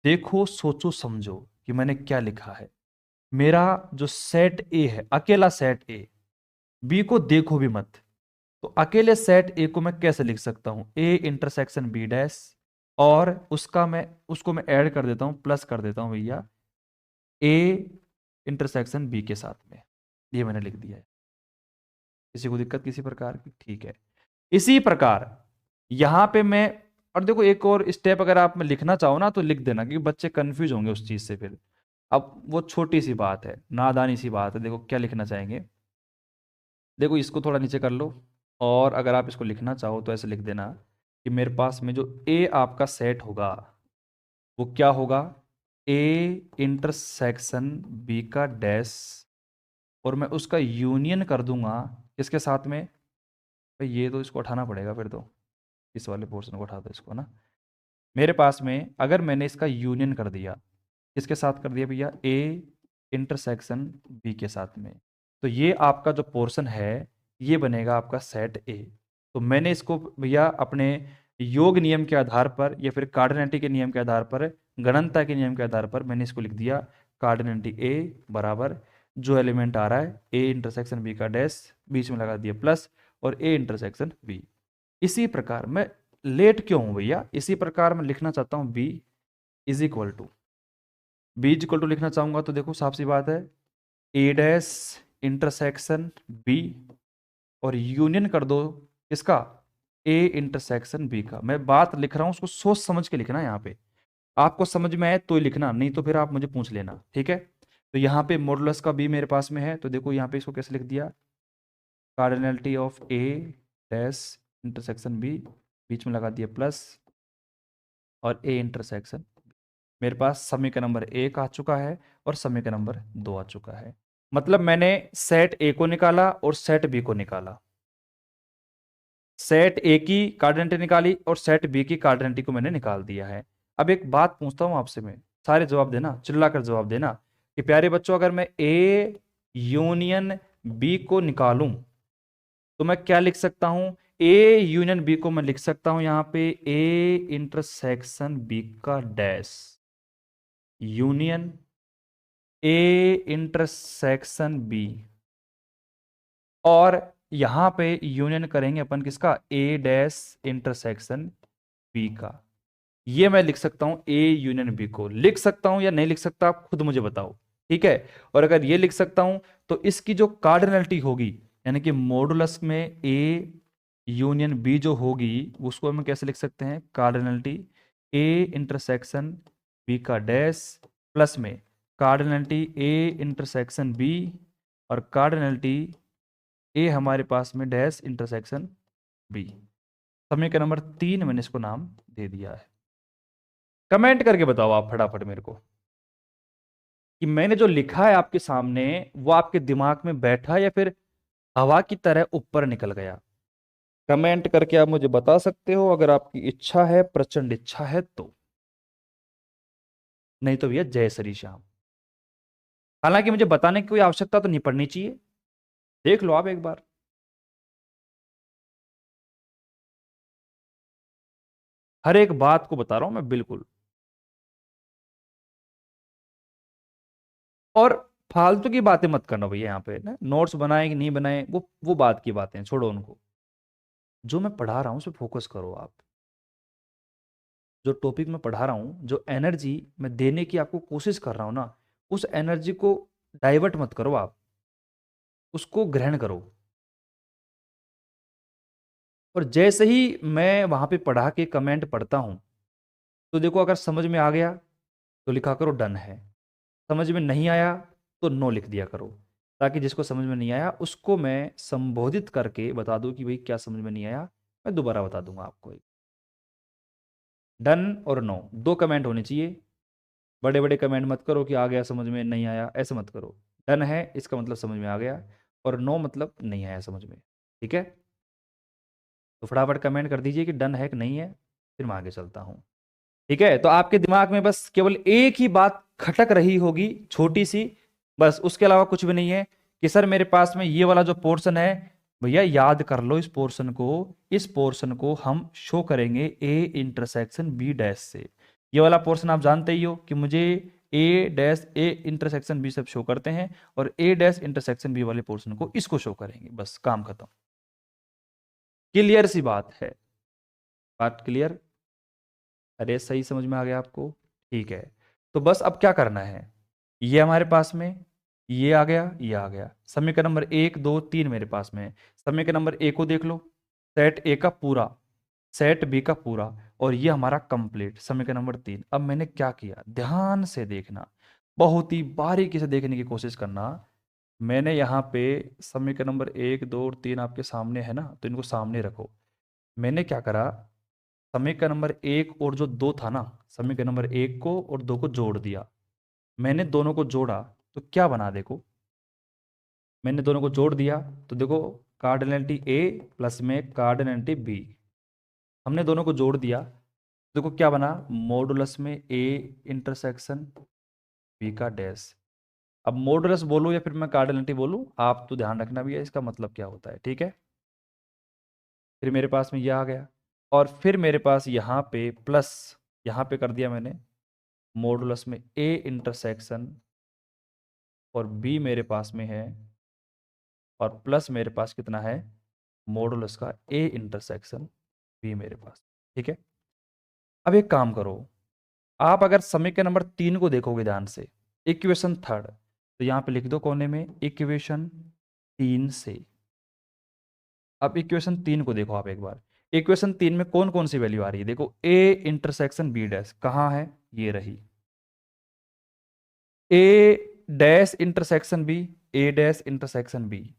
देखो सोचो समझो कि मैंने क्या लिखा है। मेरा जो सेट ए है, अकेला सेट ए, बी को देखो भी मत, तो अकेले सेट ए को मैं कैसे लिख सकता हूं? ए इंटरसेक्शन बी डैश, और उसको मैं ऐड कर देता हूं, प्लस कर देता हूं भैया ए इंटरसेक्शन बी के साथ में। ये मैंने लिख दिया है। किसी को दिक्कत किसी प्रकार की? ठीक है। इसी प्रकार यहां पे मैं, और देखो एक और स्टेप अगर आप में लिखना चाहो ना तो लिख देना, क्योंकि बच्चे कंफ्यूज होंगे उस चीज से फिर। अब वो छोटी सी बात है, नादानी सी बात है। देखो क्या लिखना चाहेंगे, देखो इसको थोड़ा नीचे कर लो, और अगर आप इसको लिखना चाहो तो ऐसे लिख देना कि मेरे पास में जो ए आपका सेट होगा वो क्या होगा? ए इंटरसेक्शन बी का डैश, और मैं उसका यूनियन कर दूंगा किसके साथ में? भाई ये तो इसको उठाना पड़ेगा फिर तो, इस वाले पोर्शन को उठा दो इसको ना। मेरे पास में अगर मैंने इसका यूनियन कर दिया, किसके साथ कर दिया भैया? ए इंटरसेक्शन बी के साथ में, तो ये आपका जो पोर्शन है ये बनेगा आपका सेट ए। तो मैंने इसको भैया अपने योग नियम के आधार पर या फिर कार्डिनलिटी के नियम के आधार पर, गणनता के नियम के आधार पर मैंने इसको लिख दिया कार्डिनलिटी ए बराबर जो एलिमेंट आ रहा है ए इंटरसेक्शन बी का डैश, बीच में लगा दिया प्लस, और ए इंटरसेक्शन बी। इसी प्रकार मैं लेट क्यों हूं भैया? इसी प्रकार मैं लिखना चाहता हूं B is equal to, B is equal to लिखना चाहूंगा तो देखो साफ सी बात है, ए डैश इंटरसेक्शन बी, और यूनियन कर दो इसका ए इंटरसेक्शन बी का। मैं बात लिख रहा हूं उसको सोच समझ के लिखना। यहाँ पे आपको समझ में आए तो ही लिखना, नहीं तो फिर आप मुझे पूछ लेना, ठीक है। तो यहाँ पे मॉडुलस का बी मेरे पास में है, तो देखो यहाँ पे इसको कैसे लिख दिया, cardinality of A dash intersection B, बीच में लगा दिया प्लस, और ए इंटरसेक्शन। मेरे पास समीकरण नंबर 1 आ चुका है और समीकरण नंबर 2 आ चुका है। मतलब मैंने सेट ए को निकाला और सेट बी को निकाला, सेट ए की कार्डिनलिटी निकाली और सेट बी की कार्डिनलिटी को मैंने निकाल दिया है। अब एक बात पूछता हूं आपसे मैं, सारे जवाब देना, चिल्लाकर जवाब देना कि प्यारे बच्चों अगर मैं ए यूनियन बी को निकालूं तो मैं क्या लिख सकता हूं? ए यूनियन बी को मैं लिख सकता हूं यहां पे ए इंटरसेक्शन बी का dash union A intersection B, और यहां पे यूनियन करेंगे अपन किसका, ए डैश इंटरसेक्शन बी का। ये मैं लिख सकता हूं, ए यूनियन बी को लिख सकता हूं या नहीं लिख सकता, आप खुद मुझे बताओ। ठीक है, और अगर ये लिख सकता हूं तो इसकी जो कार्डिनलिटी होगी, यानी कि मॉडुलस में ए यूनियन बी जो होगी, उसको हम कैसे लिख सकते हैं, कार्डिनलिटी ए इंटरसेक्शन बी का डैश प्लस में कार्डिनलिटी ए इंटरसेक्शन बी, और कार्डिनलिटी ए हमारे पास में डैश इंटरसेक्शन बी। समीकरण नंबर 3 मैंने इसको नाम दे दिया है। कमेंट करके बताओ आप फटाफट मेरे को कि मैंने जो लिखा है आपके सामने वो आपके दिमाग में बैठा या फिर हवा की तरह ऊपर निकल गया। कमेंट करके आप मुझे बता सकते हो, अगर आपकी इच्छा है, प्रचंड इच्छा है तो। नहीं तो भैया जय श्री श्याम। हालांकि मुझे बताने की कोई आवश्यकता तो नहीं पड़नी चाहिए, देख लो आप एक बार। हर एक बात को बता रहा हूं मैं बिल्कुल। और फालतू की बातें मत करना भैया, यहाँ पे ना नोट्स बनाए कि नहीं बनाए, वो बात की बातें हैं, छोड़ो उनको। जो मैं पढ़ा रहा हूं उस पर फोकस करो आप। जो टॉपिक मैं पढ़ा रहा हूं, जो एनर्जी मैं देने की आपको कोशिश कर रहा हूं ना, उस एनर्जी को डाइवर्ट मत करो आप, उसको ग्रहण करो। और जैसे ही मैं वहां पे पढ़ा के कमेंट पढ़ता हूं, तो देखो अगर समझ में आ गया तो लिखा करो डन है, समझ में नहीं आया तो नो लिख दिया करो, ताकि जिसको समझ में नहीं आया उसको मैं संबोधित करके बता दूं कि भाई क्या समझ में नहीं आया, मैं दोबारा बता दूंगा आपको। डन और नो दो कमेंट होने चाहिए। बड़े बड़े कमेंट मत करो कि आ गया समझ में, नहीं आया, ऐसे मत करो। डन है इसका मतलब समझ में आ गया, और नो मतलब नहीं आया समझ में। ठीक है, तो फटाफट कमेंट कर दीजिए कि डन है कि नहीं है, फिर मैं आगे चलता हूँ। ठीक है, तो आपके दिमाग में बस केवल एक ही बात खटक रही होगी, छोटी सी, बस, उसके अलावा कुछ भी नहीं है, कि सर मेरे पास में ये वाला जो पोर्शन है, भैया याद कर लो, इस पोर्शन को हम शो करेंगे ए इंटरसेक्शन बी डैश से। ये वाला पोर्शन आप जानते ही हो कि मुझे ए डैश ए इंटरसेक्शन बी सब शो करते हैं, और ए डैश इंटरसेक्शन बी वाले पोर्शन को इसको शो करेंगे, बस काम खत्म। क्लियर सी बात है, बात क्लियर। अरे सही समझ में आ गया आपको, ठीक है। तो बस अब क्या करना है, ये हमारे पास में, ये आ गया, ये आ गया, समीकरण नंबर 1 2 3 मेरे पास में है। समीकरण नंबर ए को देख लो, सेट ए का पूरा, सेट बी का पूरा, और ये हमारा कंप्लीट समीकरण नंबर 3। अब मैंने क्या किया, ध्यान से देखना, बहुत ही बारीकी से देखने की कोशिश करना। मैंने यहाँ पे समीकरण नंबर 1 2 और 3 आपके सामने है ना, तो इनको सामने रखो। मैंने क्या करा, समीकरण नंबर 1 और जो 2 था ना, समीकरण नंबर 1 को और 2 को जोड़ दिया। मैंने दोनों को जोड़ा तो क्या बना, देखो, मैंने दोनों को जोड़ दिया तो देखो, कार्डिनलिटी ए प्लस में कार्डिनलिटी बी, हमने दोनों को जोड़ दिया, देखो क्या बना, मॉडुलस में ए इंटरसेक्शन बी का डैश। अब मॉडुलस बोलो या फिर मैं कार्डिनलिटी बोलूं, आप तो ध्यान रखना भी है इसका मतलब क्या होता है, ठीक है। फिर मेरे पास में यह आ गया, और फिर मेरे पास यहाँ पे प्लस, यहाँ पे कर दिया मैंने मॉडुलस में ए इंटरसेक्शन, और बी मेरे पास में है, और प्लस मेरे पास कितना है, मॉडुलस का ए इंटरसेक्शन बी मेरे पास। ठीक है, अब एक काम करो, आप अगर समीकरण नंबर 3 को देखोगे ध्यान से, इक्वेशन थर्ड, तो यहां पे लिख दो कोने में इक्वेशन 3 से। अब इक्वेशन 3 को देखो आप एक बार, इक्वेशन 3 में कौन कौन सी वैल्यू आ रही है, देखो ए इंटरसेक्शन बी डैश कहाँ है, ये रही, ए डैश इंटरसेक्शन बी, ए डैश इंटरसेक्शन बी,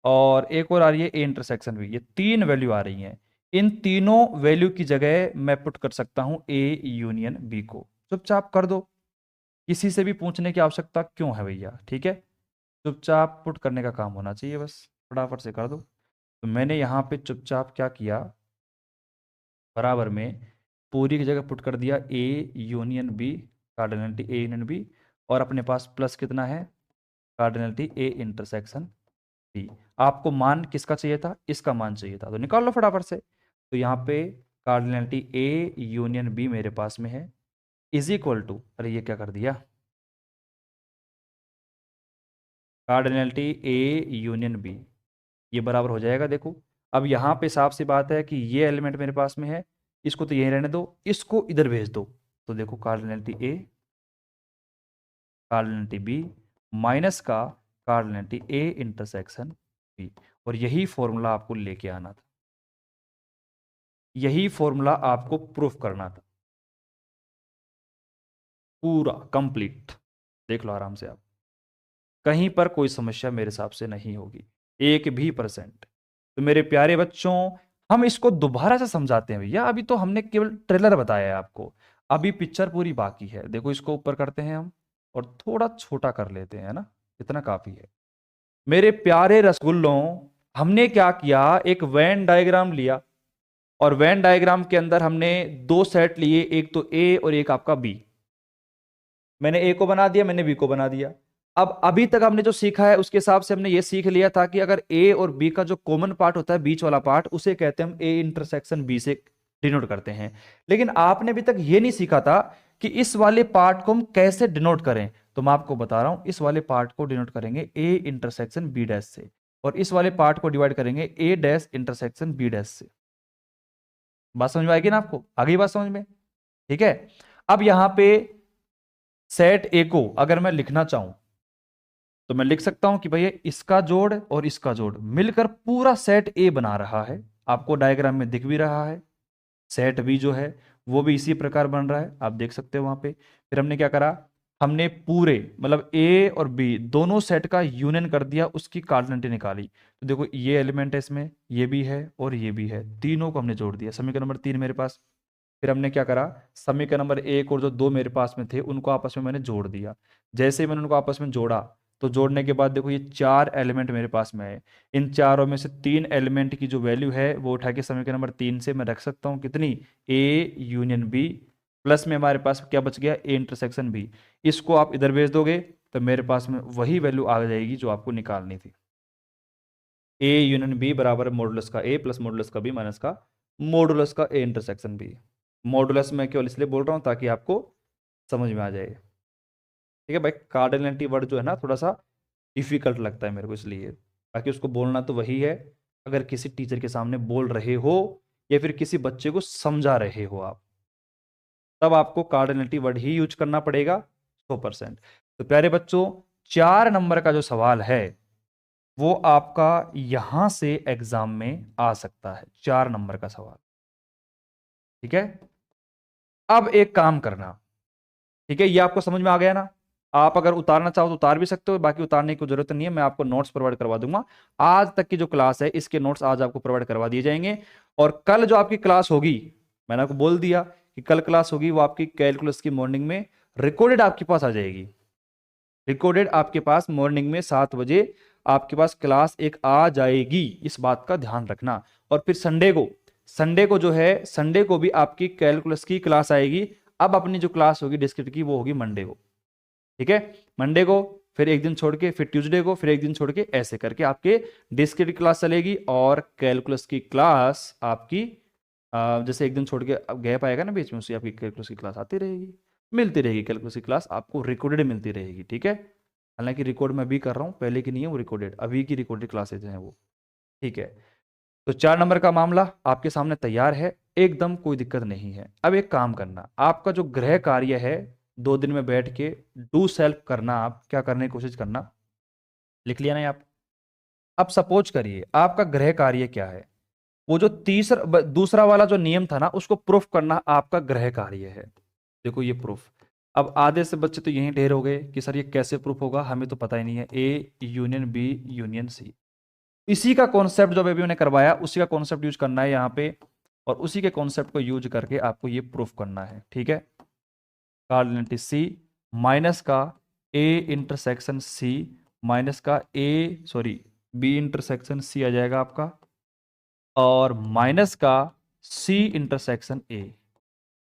और एक और आ रही है ए इंटरसेक्शन बी, ये 3 वैल्यू आ रही हैं। इन तीनों वैल्यू की जगह मैं पुट कर सकता हूं ए यूनियन बी को, चुपचाप कर दो, किसी से भी पूछने की आवश्यकता क्यों है भैया, ठीक है, चुपचाप पुट करने का काम होना चाहिए, बस फटाफट से कर दो। तो मैंने यहाँ पे चुपचाप क्या किया, बराबर में पूरी की जगह पुट कर दिया A union B, cardinality A union B, और अपने पास प्लस कितना है, कार्डिनलिटी ए इंटरसेक्शन बी। आपको मान किसका चाहिए था, इसका मान चाहिए था, तो निकाल लो फटाफट से। तो यहाँ पे कार्डिनलिटी ए यूनियन बी मेरे पास में है, इज इक्वल टू, अरे ये क्या कर दिया, कार्डिनलिटी ए यूनियन बी, ये बराबर हो जाएगा। देखो अब यहाँ पे साफ सी बात है कि ये एलिमेंट मेरे पास में है, इसको तो यहीं रहने दो, इसको इधर भेज दो। तो देखो कार्डिनलिटी ए कार्डिनलिटी बी माइनस का कार्डिनलिटी ए इंटरसेक्शन बी, और यही फॉर्मूला आपको लेके आना था, यही फॉर्मूला आपको प्रूफ करना था, पूरा कंप्लीट। देख लो आराम से आप, कहीं पर कोई समस्या मेरे हिसाब से नहीं होगी 1% भी। तो मेरे प्यारे बच्चों, हम इसको दोबारा से समझाते हैं भैया, अभी तो हमने केवल ट्रेलर बताया है आपको, अभी पिक्चर पूरी बाकी है। देखो इसको ऊपर करते हैं हम और थोड़ा छोटा कर लेते हैं ना, इतना काफी है। मेरे प्यारे रसगुल्लों, हमने क्या किया, एक वेन डायग्राम लिया और वेन डायग्राम के अंदर हमने दो सेट लिए, एक तो ए और एक आपका बी। मैंने ए को बना दिया, मैंने बी को बना दिया। अब अभी तक हमने जो सीखा है उसके हिसाब से हमने ये सीख लिया था कि अगर ए और बी का जो कॉमन पार्ट होता है, बीच वाला पार्ट, उसे कहते हैं हम ए इंटरसेक्शन बी से डिनोट करते हैं। लेकिन आपने अभी तक ये नहीं सीखा था कि इस वाले पार्ट को हम कैसे डिनोट करें। तो मैं आपको बता रहा हूं, इस वाले पार्ट को डिनोट करेंगे ए इंटरसेक्शन बी डैश से, और इस वाले पार्ट को डिवाइड करेंगे ए डैश इंटरसेक्शन बी डैश से। बात समझ में आएगी ना आपको, आ गई बात समझ में? ठीक है। अब यहां पे सेट ए को अगर मैं लिखना चाहूं तो मैं लिख सकता हूं कि भैया इसका जोड़ और इसका जोड़ मिलकर पूरा सेट ए बना रहा है। आपको डायग्राम में दिख भी रहा है। सेट बी जो है वो भी इसी प्रकार बन रहा है, आप देख सकते हो वहां पे। फिर हमने क्या करा, हमने पूरे मतलब ए और बी दोनों सेट का यूनियन कर दिया, उसकी कार्डिनलिटी निकाली। तो देखो ये एलिमेंट है इसमें, ये भी है और ये भी है, तीनों को हमने जोड़ दिया, समीकरण नंबर 3 मेरे पास। फिर हमने क्या करा, समीकरण नंबर 1 और जो 2 मेरे पास में थे उनको आपस में मैंने जोड़ दिया। जैसे ही मैंने उनको आपस में जोड़ा, तो जोड़ने के बाद देखो ये 4 एलिमेंट मेरे पास में है। इन चारों में से 3 एलिमेंट की जो वैल्यू है वो उठा के समीकरण नंबर 3 से मैं रख सकता हूँ, कितनी, ए यूनियन बी, प्लस में हमारे पास क्या बच गया, ए इंटरसेक्शन बी। इसको आप इधर भेज दोगे तो मेरे पास में वही वैल्यू आ जाएगी जो आपको निकालनी थी। ए यूनियन बी बराबर मॉडुलस का ए प्लस मॉडुलस का बी माइनस का मॉडुलस का ए इंटरसेक्शन बी। मॉडुलस मैं केवल इसलिए बोल रहा हूँ ताकि आपको समझ में आ जाए। ठीक है भाई, कार्डिनलिटी वर्ड जो है ना थोड़ा सा डिफिकल्ट लगता है मेरे को, इसलिए बाकी उसको बोलना तो वही है। अगर किसी टीचर के सामने बोल रहे हो या फिर किसी बच्चे को समझा रहे हो आप, तब आपको कार्डिनलिटी वर्ड ही यूज करना पड़ेगा 100%। तो प्यारे बच्चों, 4 नंबर का जो सवाल है वो आपका यहां से एग्जाम में आ सकता है, 4 नंबर का सवाल। ठीक है। अब एक काम करना, ठीक है, ये आपको समझ में आ गया ना? आप अगर उतारना चाहो तो उतार भी सकते हो, बाकी उतारने की जरूरत नहीं है, मैं आपको नोट्स प्रोवाइड करवा दूंगा। आज तक की जो क्लास है इसके नोट्स आज आपको प्रोवाइड करवा दिए जाएंगे। और कल जो आपकी क्लास होगी, मैंने आपको बोल दिया कि कल क्लास होगी, वो आपकी कैलकुलस की मॉर्निंग में रिकॉर्डेड आपके पास आ जाएगी। रिकॉर्डेड आपके पास मॉर्निंग में 7 बजे आपके पास क्लास एक आ जाएगी, इस बात का ध्यान रखना। और फिर संडे को जो है, संडे को भी आपकी कैलकुलस की क्लास आएगी। अब अपनी जो क्लास होगी डिस्क्रीट की वो होगी मंडे को। ठीक है, मंडे को, फिर एक दिन छोड़ के फिर ट्यूसडे को, फिर एक दिन छोड़ के, ऐसे करके आपके डिस्क्रीट क्लास चलेगी। और कैलकुलस की क्लास आपकी जैसे एक दिन छोड़ के गैप आएगा ना बीच में, उसी आपकी कैलकुलस की क्लास आती रहेगी, मिलती रहेगी। कैलकुलस की क्लास आपको रिकॉर्डेड मिलती रहेगी। ठीक है, हालांकि रिकॉर्ड मैं भी कर रहा हूँ, पहले की नहीं है वो रिकॉर्डेड, अभी की रिकॉर्डेड क्लासेज हैं वो। ठीक है, तो 4 नंबर का मामला आपके सामने तैयार है, एकदम कोई दिक्कत नहीं है। अब एक काम करना, आपका जो गृह कार्य है 2 दिन में बैठ के डू सेल्फ करना, आप क्या करने की कोशिश करना, लिख लिया ना आप? अब सपोज करिए आपका गृह कार्य क्या है, वो जो दूसरा वाला जो नियम था ना उसको प्रूफ करना आपका गृह कार्य है। देखो ये प्रूफ। अब आधे से बच्चे तो यहीं ढेर हो गए कि सर ये कैसे प्रूफ होगा, हमें तो पता ही नहीं है, A union B union C. इसी का कॉन्सेप्ट जो अभी मैंने करवाया उसी का कॉन्सेप्ट यूज करना है यहाँ पे, और उसी के कॉन्सेप्ट को यूज करके आपको ये प्रूफ करना है। ठीक है, कार्डिनलिटी सी माइनस का ए इंटरसेक्शन सी माइनस का बी इंटरसेक्शन सी आ जाएगा आपका, और माइनस का सी इंटरसेक्शन ए।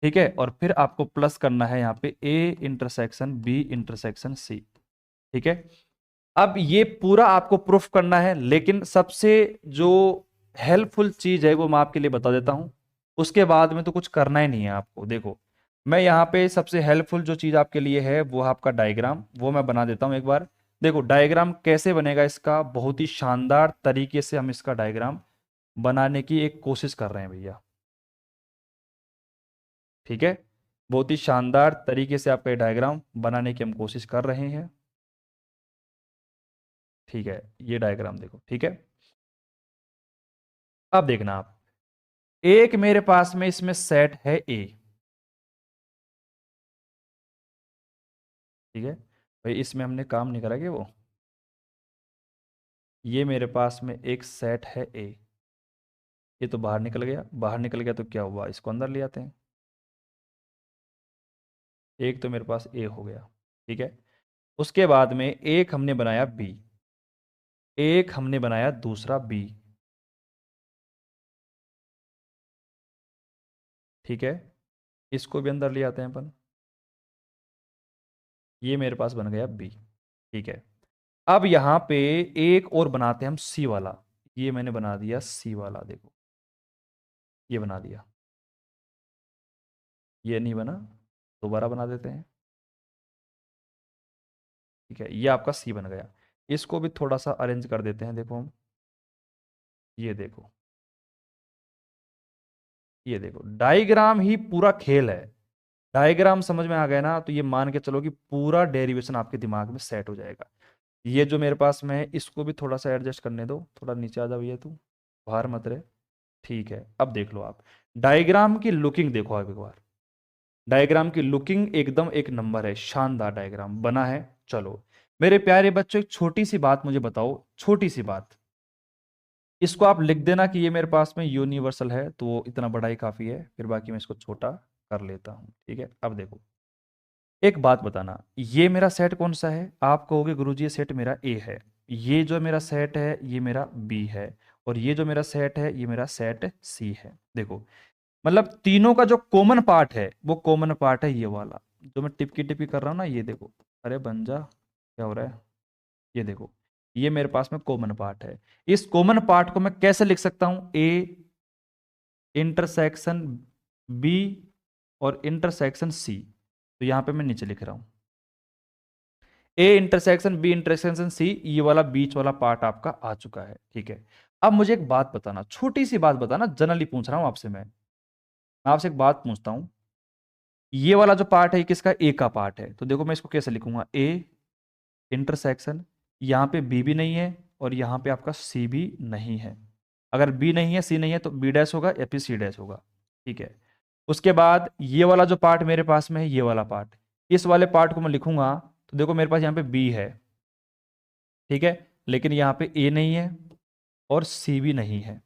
ठीक है, और फिर आपको प्लस करना है यहाँ पे A intersection B intersection C. ठीक है, अब ये पूरा आपको प्रूफ करना है, लेकिन सबसे जो हेल्पफुल चीज है वो मैं आपके लिए बता देता हूं, उसके बाद में तो कुछ करना ही नहीं है आपको। देखो मैं यहाँ पे सबसे हेल्पफुल जो चीज आपके लिए है वो है आपका डायग्राम, वो मैं बना देता हूं एक बार। देखो डायग्राम कैसे बनेगा इसका, बहुत ही शानदार तरीके से हम इसका डायग्राम बनाने की एक कोशिश कर रहे हैं भैया। ठीक है, बहुत ही शानदार तरीके से आपका ये डायग्राम बनाने की हम कोशिश कर रहे हैं। ठीक है, ये डायग्राम देखो। ठीक है, अब देखना आप, एक मेरे पास में इसमें सेट है ए। ठीक है भाई, इसमें हमने काम नहीं करा कि वो, ये मेरे पास में एक सेट है ए। ये तो बाहर निकल गया, बाहर निकल गया तो क्या हुआ, इसको अंदर ले आते हैं। एक तो मेरे पास ए हो गया। ठीक है, उसके बाद में एक हमने बनाया बी, एक हमने बनाया दूसरा बी। ठीक है, इसको भी अंदर ले आते हैं अपन। ये मेरे पास बन गया बी। ठीक है, अब यहां पे एक और बनाते हैं हम सी वाला। ये मैंने बना दिया सी वाला, देखो ये बना दिया। ये नहीं बना, दोबारा बना देते हैं। ठीक है, ये आपका सी बन गया। इसको भी थोड़ा सा अरेंज कर देते हैं, देखो हम, ये देखो, ये देखो डायग्राम ही पूरा खेल है। डायग्राम समझ में आ गया ना, तो ये मान के चलो कि पूरा डेरिवेशन आपके दिमाग में सेट हो जाएगा। ये जो मेरे पास में है, इसको भी थोड़ा सा एडजस्ट करने दो, थोड़ा नीचे आ जाओ भैया, तू बाहर मत रहे। ठीक है, अब देख लो आप, डायग्राम की लुकिंग देखो आप एक बार। डायग्राम की लुकिंग एकदम एक नंबर है, शानदार डायग्राम बना है। चलो मेरे प्यारे बच्चों, एक छोटी सी बात मुझे बताओ, छोटी सी बात, इसको आप लिख देना कि ये मेरे पास में यूनिवर्सल है, तो इतना बड़ा ही काफी है, फिर बाकी मैं इसको छोटा कर लेता हूं। ठीक है, अब देखो एक बात बताना, ये मेरा सेट कौन सा है, आप कहोगे गुरुजी ये सेट मेरा ए है, ये जो मेरा सेट है ये मेरा बी है, और ये जो मेरा सेट है ये मेरा सेट सी है। देखो मतलब तीनों का जो कॉमन पार्ट है वो कॉमन पार्ट है ये वाला, जो मैं टिपकी टिपकी कर रहा हूं ना, ये देखो। अरे बन जा, क्या हो रहा है, ये देखो, ये मेरे पास में कॉमन पार्ट है। इस कॉमन पार्ट को मैं कैसे लिख सकता हूं, ए इंटरसेक्शन बी और इंटरसेक्शन सी। तो यहां पे मैं नीचे लिख रहा हूं A intersection B intersection C, ये वाला बीच वाला पार्ट आपका आ चुका है। ठीक है, अब मुझे एक बात बताना, छोटी सी बात बताना, जनरली पूछ रहा हूं आपसे, मैं आपसे एक बात पूछता हूं, ये वाला जो पार्ट है ये किसका, ए का पार्ट है, तो देखो मैं इसको कैसे लिखूंगा, ए इंटरसेक्शन, यहां पे बी भी नहीं है और यहां पे आपका सी भी नहीं है। अगर बी नहीं है सी नहीं है तो बी डैश होगा या फिर सी डैश होगा। ठीक है, उसके बाद ये वाला जो पार्ट मेरे पास में है, ये वाला पार्ट, इस वाले पार्ट को मैं लिखूंगा, तो देखो मेरे पास यहाँ पे बी है। ठीक है, लेकिन यहाँ पे ए नहीं है और सी भी नहीं है।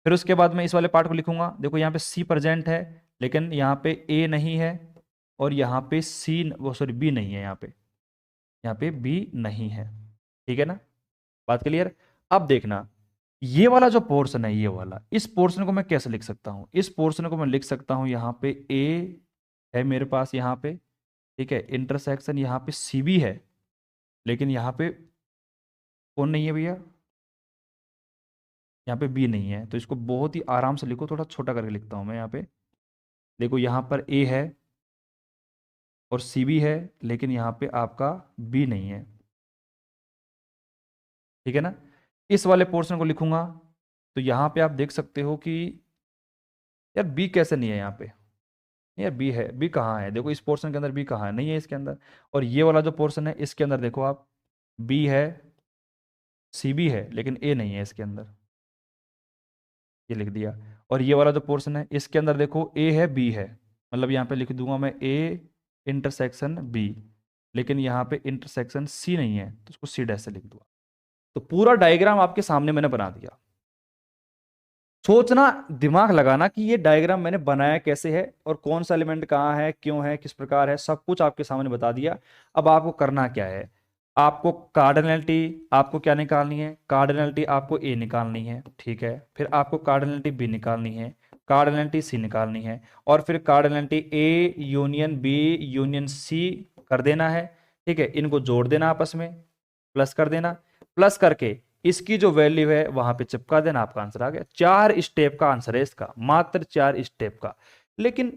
फिर उसके बाद मैं इस वाले पार्ट को लिखूंगा, देखो यहाँ पे सी प्रेजेंट है, लेकिन यहाँ पे ए नहीं है और यहाँ पे सी वो सॉरी बी नहीं है, यहाँ पे बी नहीं है। ठीक है ना, बात क्लियर। अब देखना, ये वाला जो पोर्शन है, ये वाला, इस पोर्शन को मैं कैसे लिख सकता हूँ, इस पोर्शन को मैं लिख सकता हूँ, यहाँ पे ए है मेरे पास यहाँ पे। ठीक है, इंटरसेक्शन यहाँ पे सी भी है, लेकिन यहाँ पे कौन नहीं है भैया, यहाँ पे बी नहीं है, तो इसको बहुत ही आराम से लिखो, थोड़ा छोटा करके लिखता हूँ मैं यहाँ पे। देखो यहाँ पर ए है और सी भी है, लेकिन यहाँ पे आपका बी नहीं है। ठीक है ना, इस वाले पोर्शन को लिखूंगा, तो यहाँ पे आप देख सकते हो कि यार बी कैसे नहीं है यहाँ पे, नहीं यार बी है, बी कहाँ है, देखो इस पोर्शन के अंदर बी कहाँ है, नहीं है इसके अंदर। और ये वाला जो पोर्शन है इसके अंदर देखो आप, बी है सी भी है लेकिन ए नहीं है इसके अंदर, ये लिख दिया। और ये वाला जो पोर्शन है इसके अंदर देखो ए है बी है, मतलब यहाँ पे लिख दूंगा मैं ए इंटरसेक्शन बी, लेकिन यहाँ पे इंटरसेक्शन सी नहीं है, तो उसको सी डैश से लिख दूंगा। तो पूरा डायग्राम आपके सामने मैंने बना दिया। सोचना, दिमाग लगाना कि ये डायग्राम मैंने बनाया कैसे है और कौन सा एलिमेंट कहाँ है, क्यों है, किस प्रकार है, सब कुछ आपके सामने बता दिया। अब आपको करना क्या है, आपको कार्डिनलिटी आपको क्या निकालनी है, कार्डिनलिटी आपको ए निकालनी है। ठीक है, फिर आपको कार्डिनलिटी बी निकालनी है, कार्डिनलिटी सी निकालनी है, और फिर cardinality A union B union C कर देना है। ठीक है, इनको जोड़ देना आपस में, प्लस कर देना, प्लस करके इसकी जो वैल्यू है वहां पे चिपका देना, आपका आंसर आ गया। 4 स्टेप का आंसर है इसका, मात्र 4 स्टेप का। लेकिन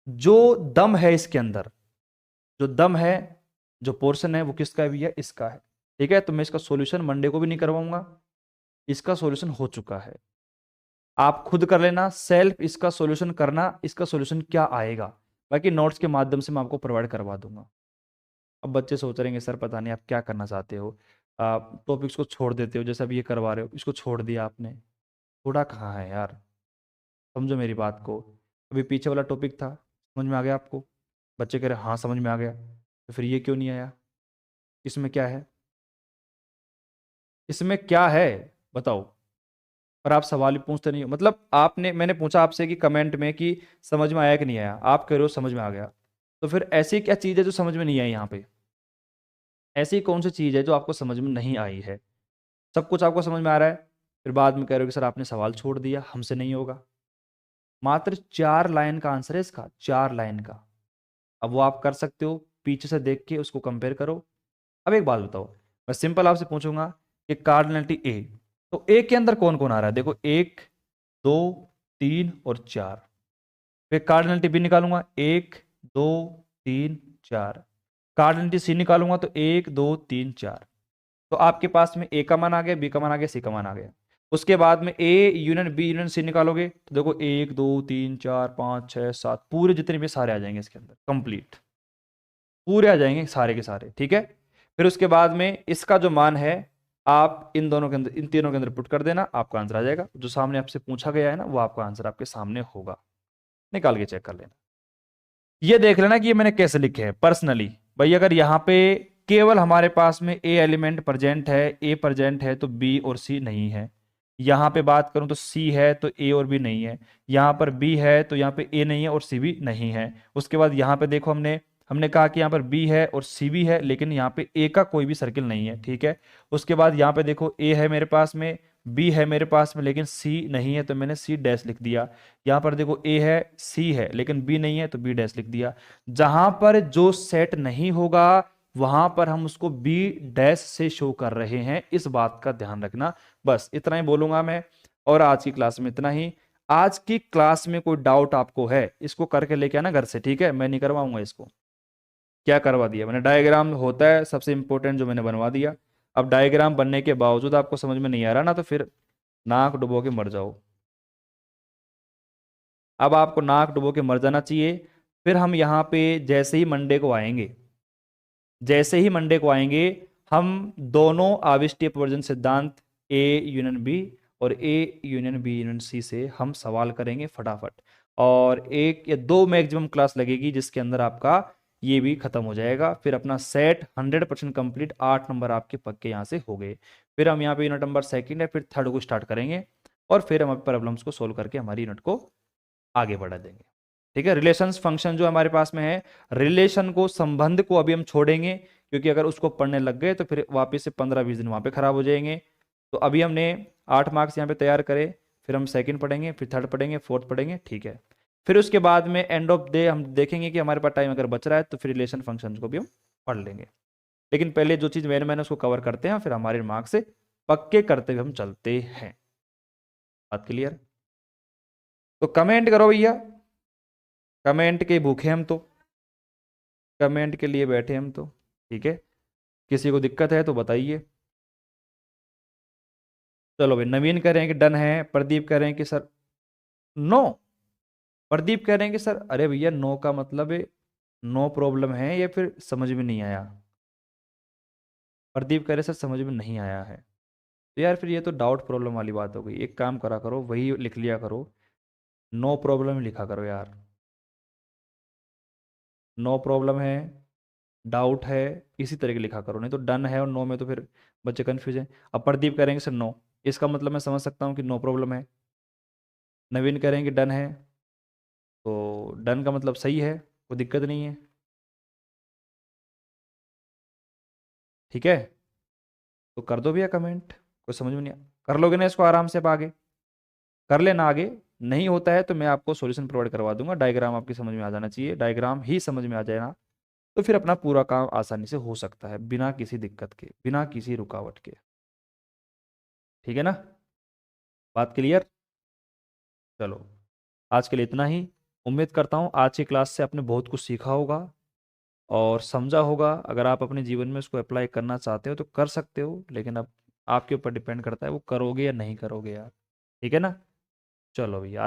जो दम है इसके अंदर, जो दम है, जो पोर्शन है वो किसका है भैया, इसका है। ठीक है, तो मैं इसका सॉल्यूशन मंडे को भी नहीं करवाऊंगा, इसका सॉल्यूशन हो चुका है, आप खुद कर लेना सेल्फ इसका सॉल्यूशन करना, इसका सॉल्यूशन क्या आएगा, बाकी नोट्स के माध्यम से मैं आपको प्रोवाइड करवा दूंगा। अब बच्चे सोच रहे हैं सर पता नहीं आप क्या करना चाहते हो, आप टॉपिक्स को छोड़ देते हो, जैसे अभी ये करवा रहे हो, इसको छोड़ दिया आपने, थोड़ा कहाँ है यार, समझो मेरी बात को। अभी पीछे वाला टॉपिक था, समझ में आ गया आपको? बच्चे कह रहे हाँ समझ में आ गया, तो फिर ये क्यों नहीं आया? इसमें क्या है, इसमें क्या है बताओ? और आप सवाल ही पूछते नहीं हो, मतलब आपने, मैंने पूछा आपसे कि कमेंट में कि समझ में आया कि नहीं आया, आप कह रहे हो समझ में आ गया, तो फिर ऐसी क्या चीज़ है जो समझ में नहीं आई यहाँ पे? ऐसी कौन सी चीज़ है जो आपको समझ में नहीं आई है? सब कुछ आपको समझ में आ रहा है, फिर बाद में कह रहे हो कि सर आपने सवाल छोड़ दिया, हमसे नहीं होगा। मात्र 4 लाइन का आंसर है इसका, 4 लाइन का। अब वो आप कर सकते हो, पीछे से देख के उसको कंपेयर करो। अब एक बात बताओ, मैं सिंपल आपसे पूछूंगा कि कार्डिनलिटी ए, तो ए के अंदर कौन कौन आ रहा है? देखो 1 2 3 और 4, फिर कार्डिनलिटी बी निकालूंगा 1 2 3 4, कार्डिनलिटी सी निकालूंगा तो 1 2 3 4, तो आपके पास में ए का मान आ गया, बी का मान आ गया, सी का मान आ गया। उसके बाद में A union B union C निकालोगे तो देखो 1 2 3 4 5 6 7, पूरे जितने भी सारे आ जाएंगे इसके अंदर, कंप्लीट पूरे आ जाएंगे सारे के सारे, ठीक है। फिर उसके बाद में इसका जो मान है, आप इन दोनों के अंदर, इन तीनों के अंदर पुट कर देना, आपका आंसर आ जाएगा। जो सामने आपसे पूछा गया है ना, वो आपका आंसर आपके सामने होगा, निकाल के चेक कर लेना। ये देख लेना कि ये मैंने कैसे लिखे हैं पर्सनली। भाई अगर यहाँ पे केवल हमारे पास में ए एलिमेंट प्रेजेंट है, ए प्रेजेंट है, तो बी और सी नहीं है। यहाँ पे बात करूं तो सी है तो ए और बी नहीं है, यहाँ पर बी है तो यहाँ पे ए नहीं है और सी भी नहीं है। उसके बाद यहाँ पे देखो, हमने हमने कहा कि यहाँ पर बी है और सी भी है, लेकिन यहाँ पे ए का कोई भी सर्किल नहीं है, ठीक है। उसके बाद यहाँ पे देखो ए है मेरे पास में, बी है मेरे पास में, लेकिन सी नहीं है, तो मैंने सी डैश लिख दिया। यहाँ पर देखो ए है सी है लेकिन बी नहीं है, तो बी डैश लिख दिया। जहां पर जो सेट नहीं होगा वहां पर हम उसको बी डैश से शो कर रहे हैं, इस बात का ध्यान रखना। बस इतना ही बोलूंगा मैं, और आज की क्लास में इतना ही। आज की क्लास में कोई डाउट आपको है, इसको करके लेके आना घर से, ठीक है, मैं नहीं करवाऊंगा इसको। क्या करवा दिया मैंने? डायग्राम होता है सबसे इंपॉर्टेंट, जो मैंने बनवा दिया। अब डायग्राम बनने के बावजूद आपको समझ में नहीं आ रहा ना, तो फिर नाक डुबो के मर जाओ। अब आपको नाक डुबो के मर जाना चाहिए। फिर हम यहाँ पे जैसे ही मंडे को आएंगे, जैसे ही मंडे को आएंगे, हम दोनों आविष्टीय प्रवर्जन सिद्धांत ए यूनियन बी और A union B union C से हम सवाल करेंगे फटाफट। और 1 या 2 मैक्सिमम क्लास लगेगी जिसके अंदर आपका ये भी खत्म हो जाएगा। फिर अपना सेट 100% कंप्लीट, 8 नंबर आपके पक्के यहाँ से हो गए। फिर हम यहाँ पे यूनिट नंबर सेकंड है, फिर थर्ड को स्टार्ट करेंगे, और फिर हम प्रॉब्लम्स को सोल्व करके हमारी यूनिट को आगे बढ़ा देंगे। ठीक है, रिलेशंस फंक्शन जो हमारे पास में है, रिलेशन को, संबंध को अभी हम छोड़ेंगे, क्योंकि अगर उसको पढ़ने लग गए तो फिर वापस से 15-20 दिन वहां पे खराब हो जाएंगे। तो अभी हमने 8 मार्क्स यहाँ पे तैयार करे, फिर हम सेकंड पढ़ेंगे, फिर थर्ड पढ़ेंगे, फोर्थ पढ़ेंगे, ठीक है। फिर उसके बाद में एंड ऑफ डे हम देखेंगे कि हमारे पास टाइम अगर बच रहा है तो फिर रिलेशन फंक्शन को भी हम पढ़ लेंगे। लेकिन पहले जो चीज़ मैंने उसको कवर करते हैं, फिर हमारे मार्क्स से पक्के करते हुए हम चलते हैं। बात क्लियर? तो कमेंट करो भैया, कमेंट के भूखे हम तो, कमेंट के लिए बैठे हम तो, ठीक है। किसी को दिक्कत है तो बताइए। चलो भाई, नवीन कह रहे हैं कि डन है, प्रदीप कह रहे हैं कि सर नो, प्रदीप कह रहे हैं कि सर, अरे भैया नो का मतलब है नो प्रॉब्लम है, या फिर समझ में नहीं आया? प्रदीप कह रहे सर समझ में नहीं आया है, तो यार फिर ये तो डाउट प्रॉब्लम वाली बात हो गई। एक काम करा करो, वही लिख लिया करो, नो प्रॉब्लम ही लिखा करो यार। नो प्रॉब्लम है, डाउट है, इसी तरह के लिखा करो, नहीं तो डन है और नो में तो फिर बच्चे कंफ्यूज हैं। अब प्रदीप करेंगे सर नो, इसका मतलब मैं समझ सकता हूँ कि नो प्रॉब्लम है। नवीन करेंगे डन है, तो डन का मतलब सही है, कोई दिक्कत नहीं है, ठीक है। तो कर दो भैया कमेंट, कोई समझ में नहीं कर लोगे ना इसको आराम से, अब आगे कर लेना। आगे नहीं होता है तो मैं आपको सॉल्यूशन प्रोवाइड करवा दूंगा, डायग्राम आपकी समझ में आ जाना चाहिए, डायग्राम ही समझ में आ जाए ना, तो फिर अपना पूरा काम आसानी से हो सकता है, बिना किसी दिक्कत के, बिना किसी रुकावट के, ठीक है ना? बात क्लियर? चलो, आज के लिए इतना ही। उम्मीद करता हूँ आज की क्लास से आपने बहुत कुछ सीखा होगा, और समझा होगा। अगर आप अपने जीवन में इसको अप्लाई करना चाहते हो तो कर सकते हो, लेकिन अब आपके ऊपर डिपेंड करता है वो करोगे या नहीं करोगे यार। ठीक है ना? चलो भैया।